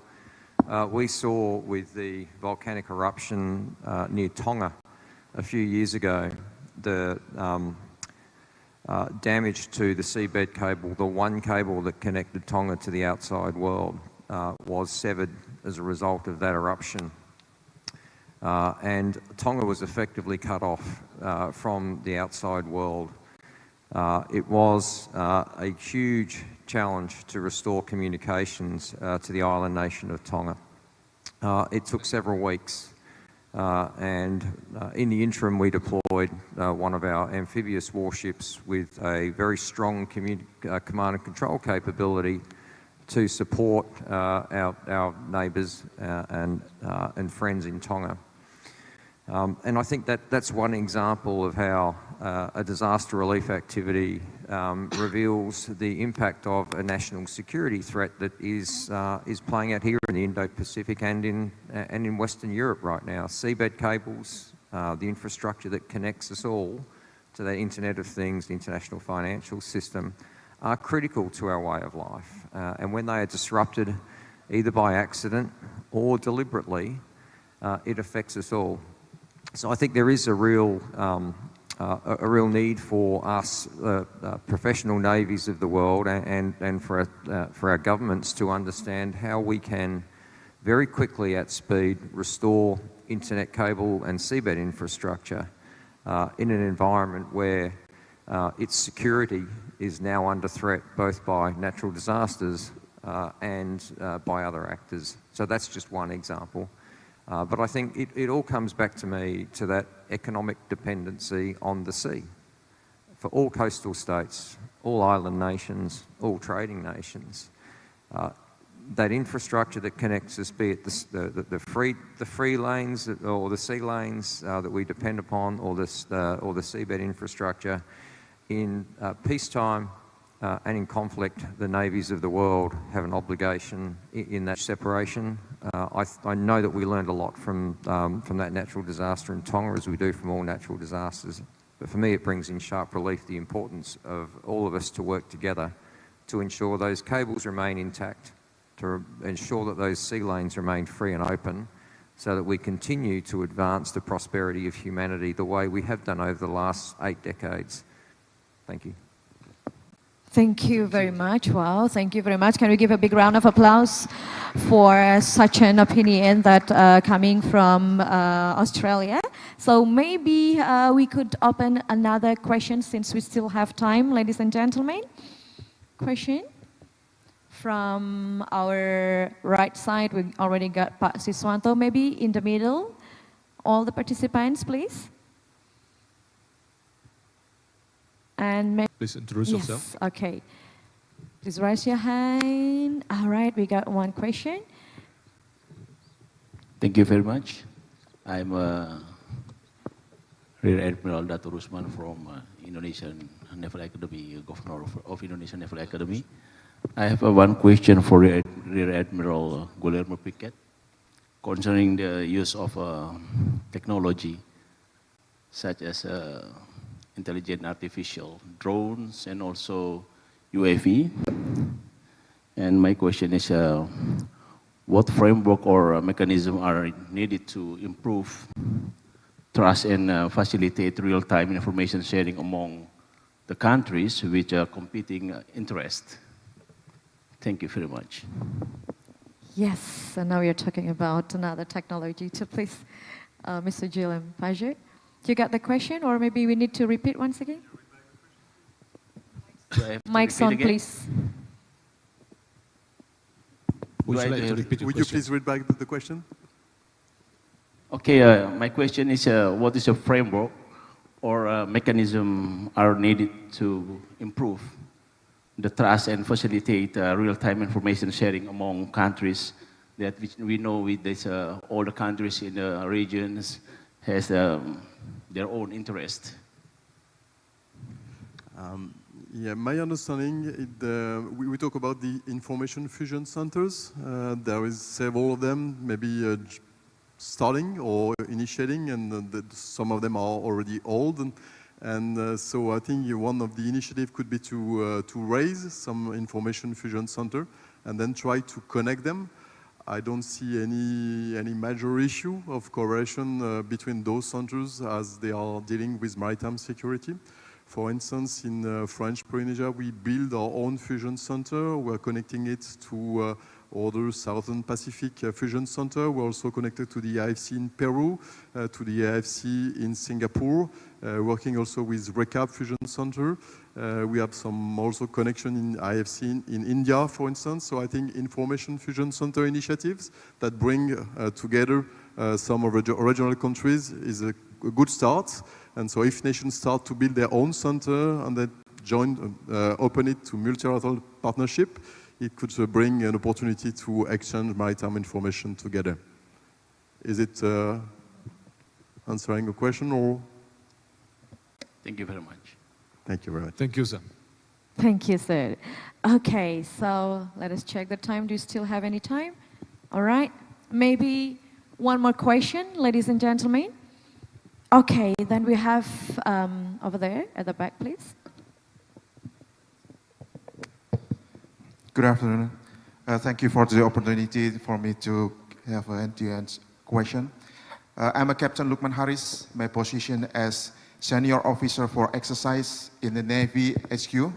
H: we saw with the volcanic eruption near Tonga a few years ago, the damage to the seabed cable, the one cable that connected Tonga to the outside world, was severed as a result of that eruption. And Tonga was effectively cut off from the outside world. It was a huge challenge to restore communications to the island nation of Tonga. It took several weeks. And in the interim, we deployed one of our amphibious warships with a very strong command and control capability to support our neighbours and friends in Tonga. And I think that's one example of how a disaster relief activity reveals the impact of a national security threat that is playing out here in the Indo-Pacific and in Western Europe right now. Seabed cables, the infrastructure that connects us all to the Internet of Things, the international financial system, are critical to our way of life. And when they are disrupted, either by accident or deliberately, it affects us all. So I think there is a real need for us, professional navies of the world, and for our governments to understand how we can very quickly at speed restore internet cable and seabed infrastructure in an environment where its security is now under threat both by natural disasters and by other actors. So that's just one example. But I think it all comes back to me to that economic dependency on the sea. For all coastal states, all island nations, all trading nations, that infrastructure that connects us, be it the free lanes or the sea lanes that we depend upon, or the seabed infrastructure, in peacetime and in conflict, the navies of the world have an obligation in that separation. I know that we learned a lot from that natural disaster in Tonga, as we do from all natural disasters. But for me, it brings in sharp relief the importance of all of us to work together to ensure those cables remain intact, to ensure that those sea lanes remain free and open, so that we continue to advance the prosperity of humanity the way we have done over the last 8 decades. Thank you.
E: Thank you very much. Wow, thank you very much. Can we give a big round of applause for such an opinion that coming from Australia? So maybe we could open another question since we still have time, ladies and gentlemen. Question from our right side. We already got Pak Siswanto. Maybe in the middle, all the participants, please. And
D: please introduce yourself.
E: Okay. Please raise your hand. All right, we got one question.
L: Thank you very much. I'm Rear Admiral Dato Rusman from Indonesian Naval Academy, Governor of Indonesian Naval Academy. I have one question for Rear Admiral Guillermo Piquet concerning the use of technology such as intelligent artificial drones and also UAV. And my question is, what framework or mechanism are needed to improve trust and facilitate real-time information sharing among the countries which are competing interests? Thank you very much.
E: Yes, and now we are talking about another technology. So please, Mr. Gilliam Paget. You got the question, or maybe we need to repeat once again? Mic's on, please.
D: Would you please read back the question?
L: Okay, my question is, what is a framework or mechanism are needed to improve the trust and facilitate real-time information sharing among countries that we know with this, all the countries in the regions has their own interest?
G: Yeah, my understanding, we talk about the information fusion centers. There is several of them, maybe starting or initiating, and some of them are already old. And so I think one of the initiatives could be to raise some information fusion center and then try to connect them. I don't see any major issue of cooperation between those centers as they are dealing with maritime security. For instance, in French Polynesia, we build our own fusion center. We're connecting it to other Southern Pacific fusion center. We're also connected to the IFC in Peru, to the IFC in Singapore, working also with RECAP fusion center. We have some also connection in IFC in India, for instance. So I think information fusion center initiatives that bring together some of the regional countries is a good start. And so if nations start to build their own center and then open it to multilateral partnership, it could bring an opportunity to exchange maritime information together. Is it answering a question or?
L: Thank you very much.
G: Thank you very much.
D: Thank you, sir.
E: Thank you, sir. Okay, so let us check the time. Do you still have any time? All right. Maybe one more question, ladies and gentlemen. Okay, then we have over there at the back, please.
M: Good afternoon. Thank you for the opportunity for me to have an end-to-end question. I'm a Captain Lukman Haris. My position as Senior Officer for Exercise in the Navy HQ.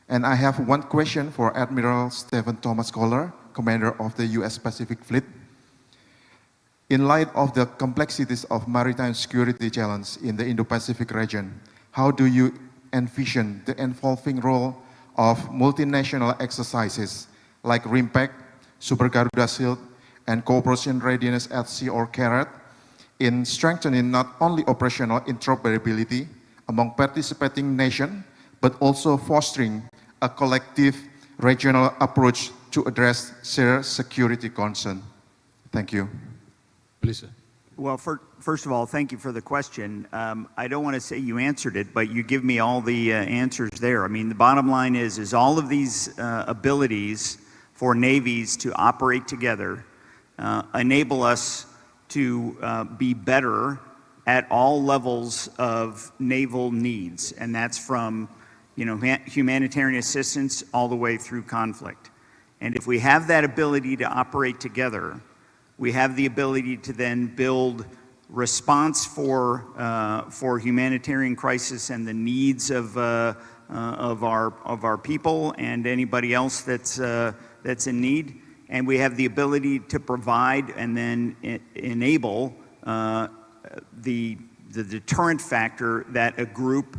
M: And I have one question for Admiral Stephen Thomas Kohler, Commander of the U.S. Pacific Fleet. In light of the complexities of maritime security challenge in the Indo-Pacific region, how do you envision the evolving role of multinational exercises like RIMPAC, Super Garuda Shield, and Cooperation Readiness at Sea or CARAT in strengthening not only operational interoperability among participating nations, but also fostering a collective regional approach to address shared security concern? Thank you.
D: Please, sir.
J: Well, first of all, thank you for the question. I don't want to say you answered it, but you give me all the answers there. I mean, the bottom line is all of these abilities for navies to operate together enable us to be better at all levels of naval needs, and that's from humanitarian assistance all the way through conflict. And if we have that ability to operate together, we have the ability to then build response for humanitarian crisis and the needs of our people and anybody else that's in need. And we have the ability to provide and then enable the deterrent factor that a group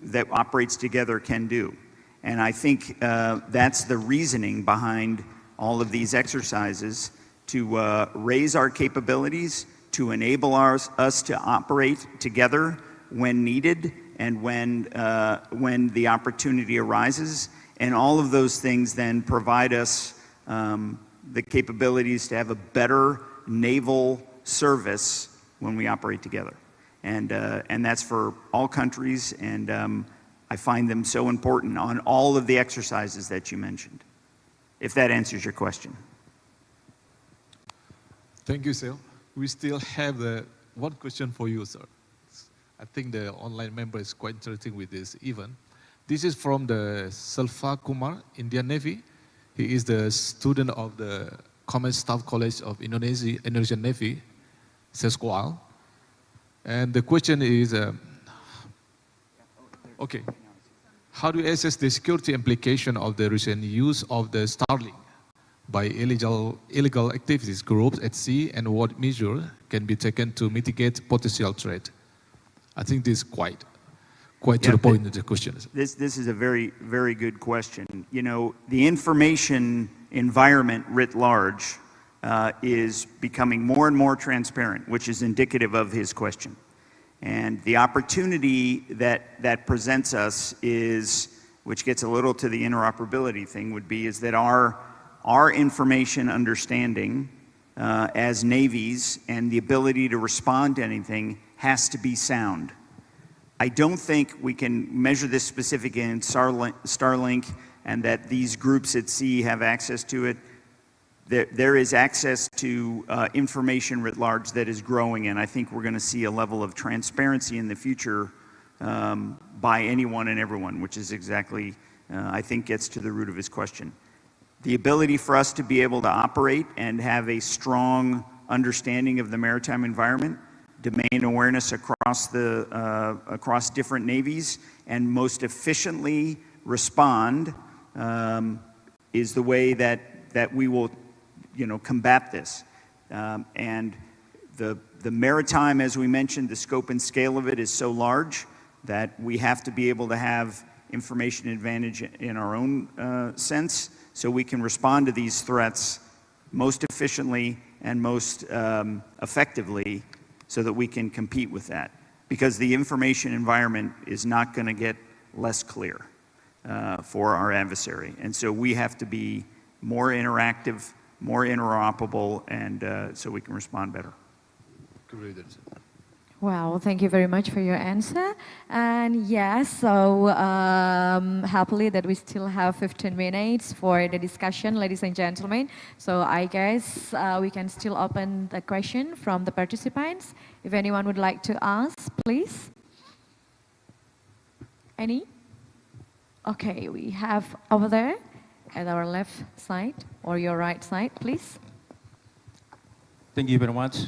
J: that operates together can do. And I think that's the reasoning behind all of these exercises, to raise our capabilities, to enable us to operate together when needed and when the opportunity arises. And all of those things then provide us the capabilities to have a better naval service when we operate together. And that's for all countries, and I find them so important on all of the exercises that you mentioned, if that answers your question.
D: Thank you, sir. We still have one question for you, sir. I think the online member is quite interested with this event. This is from the Selva Kumar, Indian Navy. He is the student of the Command Staff College of Indonesian Navy, Seskoal. And the question is, okay, how do you assess the security implication of the recent use of the Starlink by illegal activities groups at sea, and what measures can be taken to mitigate potential threat? I think this is quite to the point of the question.
J: This is a very, very good question. You know, the information environment writ large is becoming more and more transparent, which is indicative of his question. And the opportunity that presents us is, which gets a little to the interoperability thing, is that our information understanding as navies and the ability to respond to anything has to be sound. I don't think we can measure this specifically in Starlink and that these groups at sea have access to it. There is access to information writ large that is growing, and I think we're going to see a level of transparency in the future by anyone and everyone, which is exactly, I think, gets to the root of his question. The ability for us to be able to operate and have a strong understanding of the maritime environment, domain awareness across different navies, and most efficiently respond is the way that we will, combat this. And the maritime, as we mentioned, the scope and scale of it is so large that we have to be able to have information advantage in our own sense, so we can respond to these threats most efficiently and most effectively, so that we can compete with that. Because the information environment is not going to get less clear for our adversary. And so we have to be more interactive, more interoperable, and so we can respond better.
E: Well, thank you very much for your answer. And yes, so happily that we still have 15 minutes for the discussion, ladies and gentlemen. So I guess we can still open the question from the participants. If anyone would like to ask, please. Any? Okay, we have over there at our left side or your right side, please.
N: Thank you very much.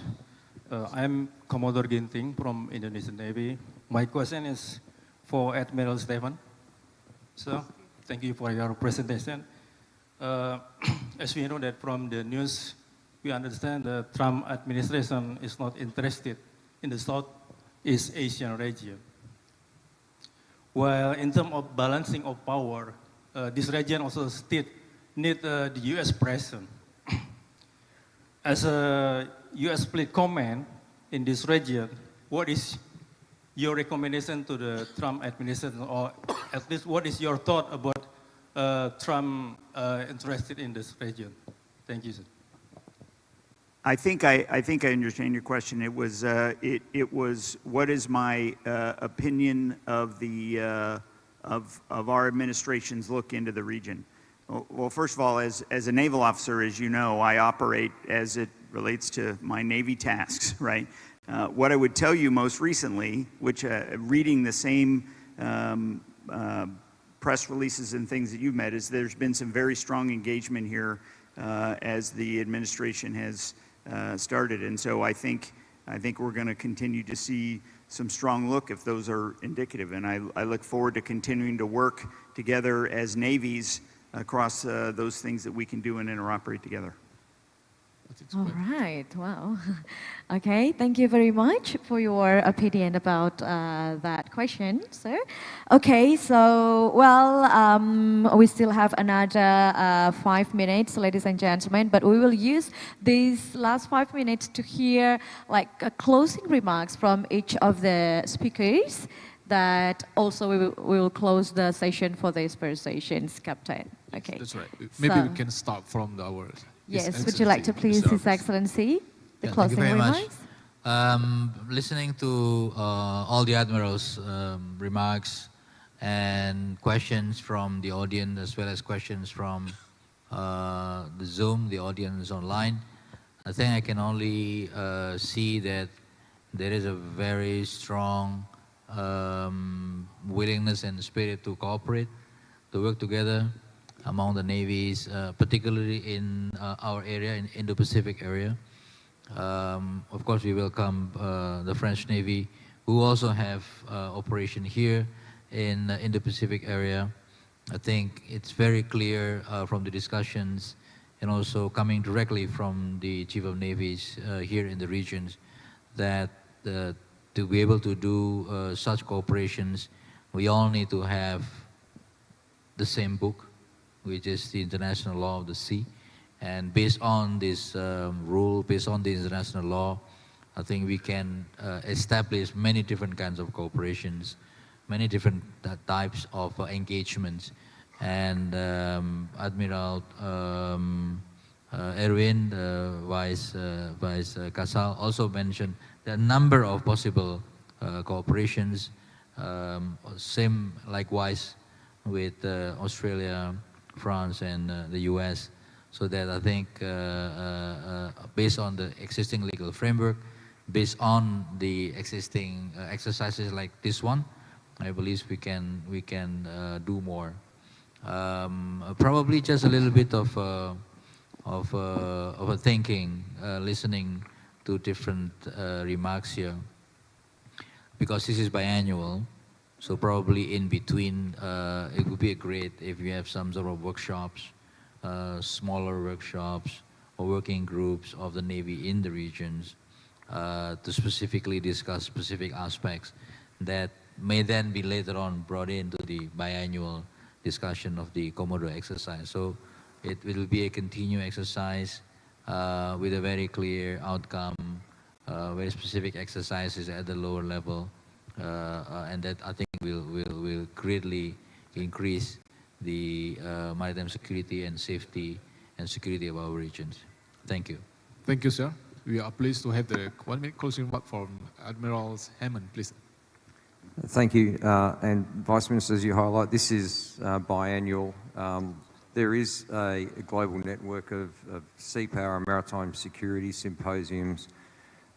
N: I'm Commodore Ginting from Indonesian Navy. My question is for Admiral Stephen. So, thank you for your presentation. As we know that from the news, we understand the Trump administration is not interested in the Southeast Asian region. While in terms of balancing of power, this region also still need the U.S. presence. As a U.S. fleet command in this region, what is your recommendation to the Trump administration, or at least what is your thought about Trump interested in this region? Thank you, sir.
J: I think I understand your question. It was what is my opinion of the of our administration's look into the region? Well, first of all, as a naval officer, as you know, I operate as it relates to my Navy tasks, right? What I would tell you most recently, which reading the same press releases and things that you've met, is there's been some very strong engagement here as the administration has started. And so I think we're going to continue to see some strong look if those are indicative. And I look forward to continuing to work together as navies across those things that we can do and interoperate together.
E: All right, wow. Okay, thank you very much for your opinion about that question, sir. Okay, so, well, we still have another 5 minutes, ladies and gentlemen, but we will use these last 5 minutes to hear like closing remarks from each of the speakers that also we will close the session for these presentations, Captain. Okay.
D: That's right. Maybe we can start from our...
E: Yes, would you like to please, His Excellency, the closing remarks?
F: Listening to all the Admirals' remarks and questions from the audience, as well as questions from the Zoom, the audience online, I think I can only see that there is a very strong willingness and spirit to cooperate, to work together among the navies, particularly in our area, in Indo-Pacific area. Of course, we welcome the French Navy, who also have operation here in the Indo-Pacific area. I think it's very clear from the discussions and also coming directly from the Chief of Navies here in the regions that to be able to do such cooperations, we all need to have the same book, which is the International Law of the Sea. And based on this rule, based on the international law, I think we can establish many different kinds of cooperations, many different types of engagements. And Admiral Erwin, Vice Kasal, also mentioned there are a number of possible cooperations, same likewise with Australia, France, and the US, so that I think based on the existing legal framework, based on the existing exercises like this one, I believe we can do more. Probably just a little bit of a thinking, listening to different remarks here, because this is biannual. So probably in between, it would be great if you have some sort of workshops, smaller workshops or working groups of the Navy in the regions to specifically discuss specific aspects that may then be later on brought into the biannual discussion of the Commodore exercise. So it will be a continued exercise with a very clear outcome, very specific exercises at the lower level, and that I think will greatly increase the maritime security and safety and security of our regions. Thank you.
D: Thank you, sir. We are pleased to have the 1 minute closing remark from Admiral Hammond, please.
H: Thank you. And Vice Minister, as you highlight, this is biannual. There is a global network of sea power and maritime security symposiums.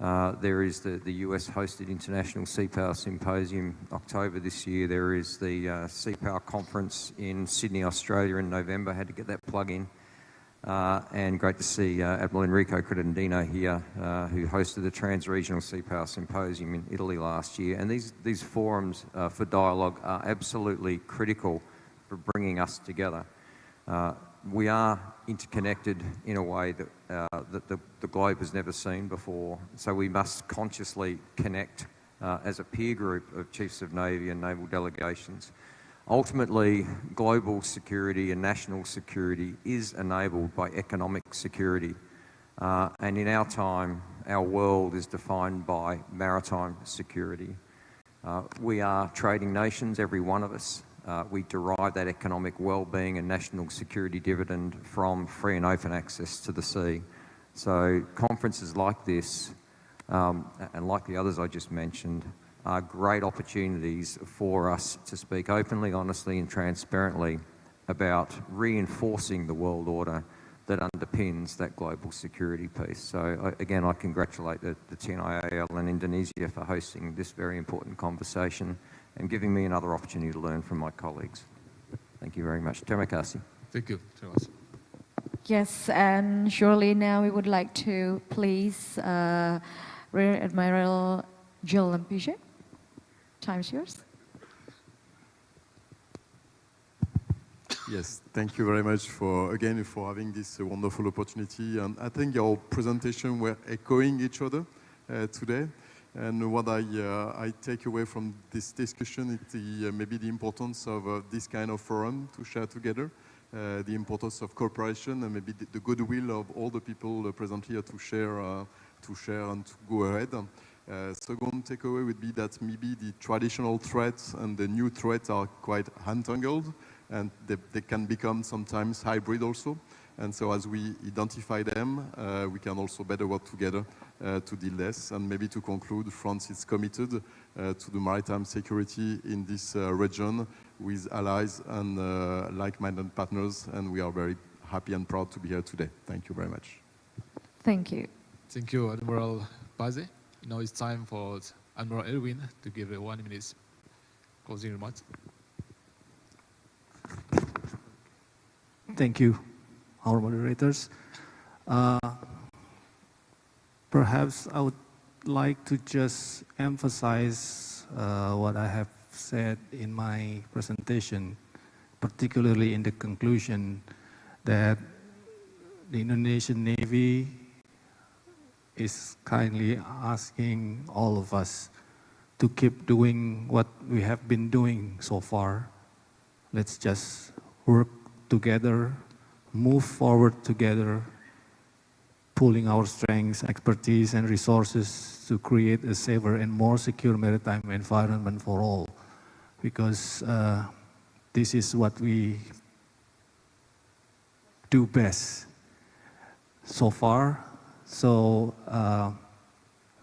H: There is the US-hosted International Sea Power Symposium, October this year. There is the Sea Power Conference in Sydney, Australia in November. Had to get that plug in. And great to see Admiral Enrico Credendino here, who hosted the Trans-Regional Sea Power Symposium in Italy last year. And these forums for dialogue are absolutely critical for bringing us together. We are interconnected in a way that the globe has never seen before, so we must consciously connect as a peer group of Chiefs of Navy and naval delegations. Ultimately, global security and national security is enabled by economic security. And in our time, our world is defined by maritime security. We are trading nations, every one of us. We derive that economic well-being and national security dividend from free and open access to the sea. So conferences like this, and like the others I just mentioned, are great opportunities for us to speak openly, honestly and transparently about reinforcing the world order that underpins that global security piece. So again, I congratulate the TNIAL and Indonesia for hosting this very important conversation and giving me another opportunity to learn from my colleagues. Thank you very much. Terima kasih.
D: Thank you. Terima kasih.
E: Yes, and surely now we would like to please Rear Admiral Jill Lampiche. Time's yours.
G: Yes, thank you very much for having this wonderful opportunity. And I think your presentation were echoing each other today. And what I take away from this discussion is maybe the importance of this kind of forum to share together, the importance of cooperation, and maybe the goodwill of all the people present here to share and to go ahead. Second takeaway would be that maybe the traditional threats and the new threats are quite entangled, and they can become sometimes hybrid also. And so as we identify them, we can also better work together to deal less. And maybe to conclude, France is committed to the maritime security in this region with allies and like-minded partners, and we are very happy and proud to be here today. Thank you very much.
E: Thank you.
D: Thank you, Admiral Baze. Now it's time for Admiral Erwin to give a 1 minute closing remarks.
I: Thank you, our moderators. Perhaps I would like to just emphasize what I have said in my presentation, particularly in the conclusion that the Indonesian Navy is kindly asking all of us to keep doing what we have been doing so far. Let's just work together, move forward together, pooling our strengths, expertise, and resources to create a safer and more secure maritime environment for all. Because this is what we do best so far. So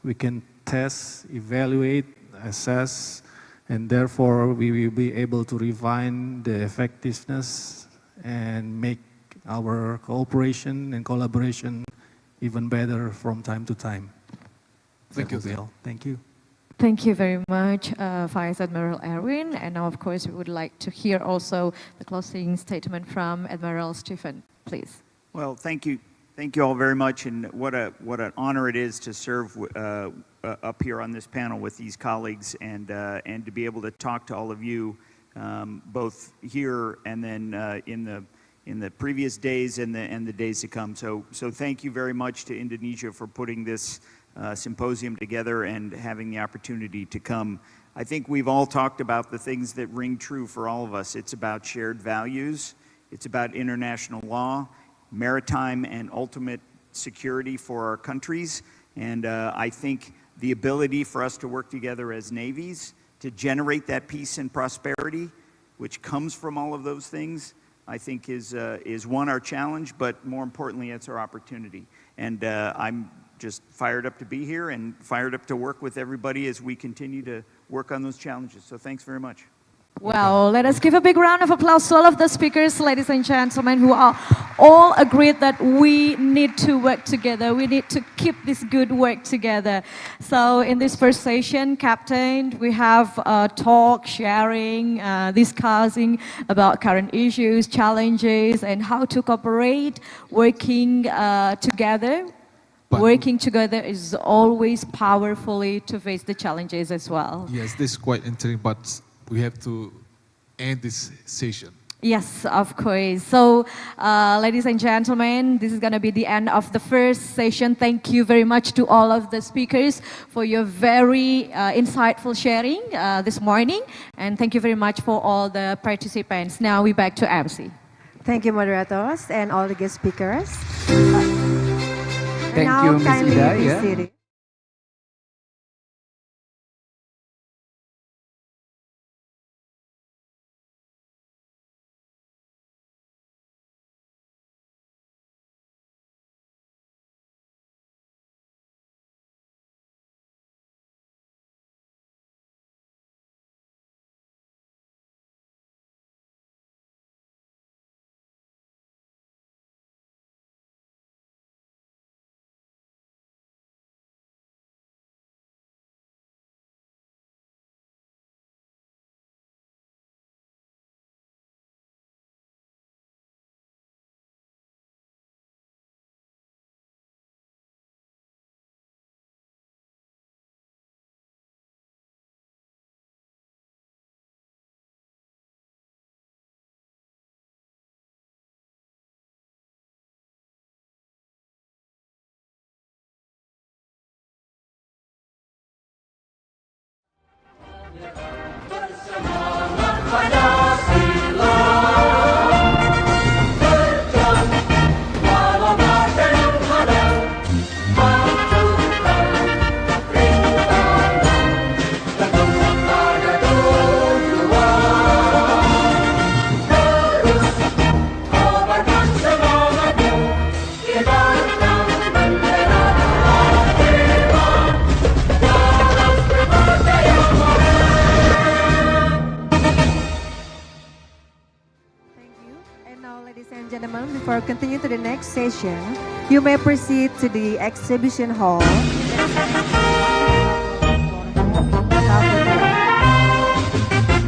I: we can test, evaluate, assess, and therefore we will be able to refine the effectiveness and make our cooperation and collaboration even better from time to time.
D: Thank you.
I: Thank you.
E: Thank you very much, Vice Admiral Erwin. And now, of course, we would like to hear also the closing statement from Admiral Stephen, please.
J: Well, thank you. Thank you all very much, and what an honor it is to serve up here on this panel with these colleagues, and to be able to talk to all of you, both here and then in the previous days and the days to come. So thank you very much to Indonesia for putting this symposium together and having the opportunity to come. I think we've all talked about the things that ring true for all of us. It's about shared values. It's about international law, maritime and ultimate security for our countries. And I think the ability for us to work together as navies to generate that peace and prosperity, which comes from all of those things, I think is one, our challenge, but more importantly, it's our opportunity. And I'm just fired up to be here and fired up to work with everybody as we continue to work on those challenges. So thanks very much.
E: Well, let us give a big round of applause to all of the speakers, ladies and gentlemen, who are all agreed that we need to work together. We need to keep this good work together. So in this first session, Captain, we have talk, sharing, discussing about current issues, challenges, and how to cooperate, working together. Working together is always powerfully to face the challenges as well.
D: Yes, this is quite interesting, but we have to end this session.
E: Yes, of course. So, ladies and gentlemen, this is going to be the end of the first session. Thank you very much to all of the speakers for your very insightful sharing this morning. And thank you very much for all the participants. Now we're back to MC.
B: Thank you, moderators, and all the guest speakers.
A: Thank you, Ms. Ida. Yeah.
B: Before continuing to the next session, you may proceed to the exhibition hall.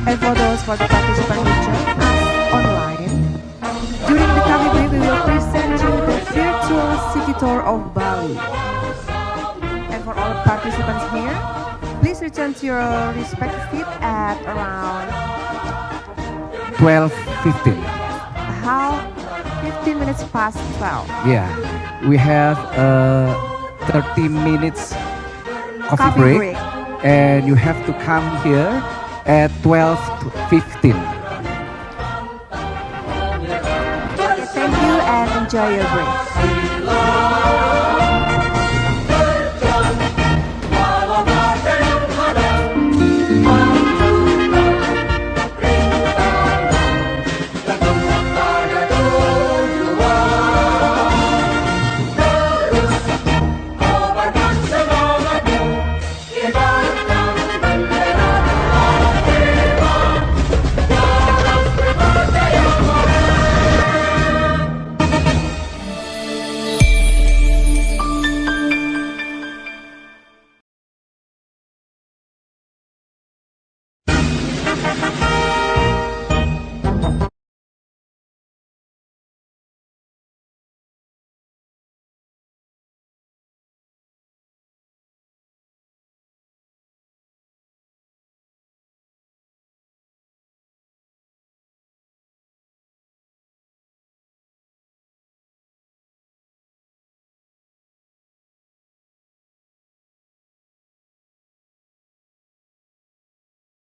B: And for those for the participants who join us online, during the coming week we will present you the virtual city tour of Bali. And for all participants here, please return to your respective seat at around
A: 12:15.
B: How 15 minutes past 12.
A: Yeah, we have 30 minutes coffee break, and you have to come here at 12:15.
B: Okay, thank you and enjoy your break.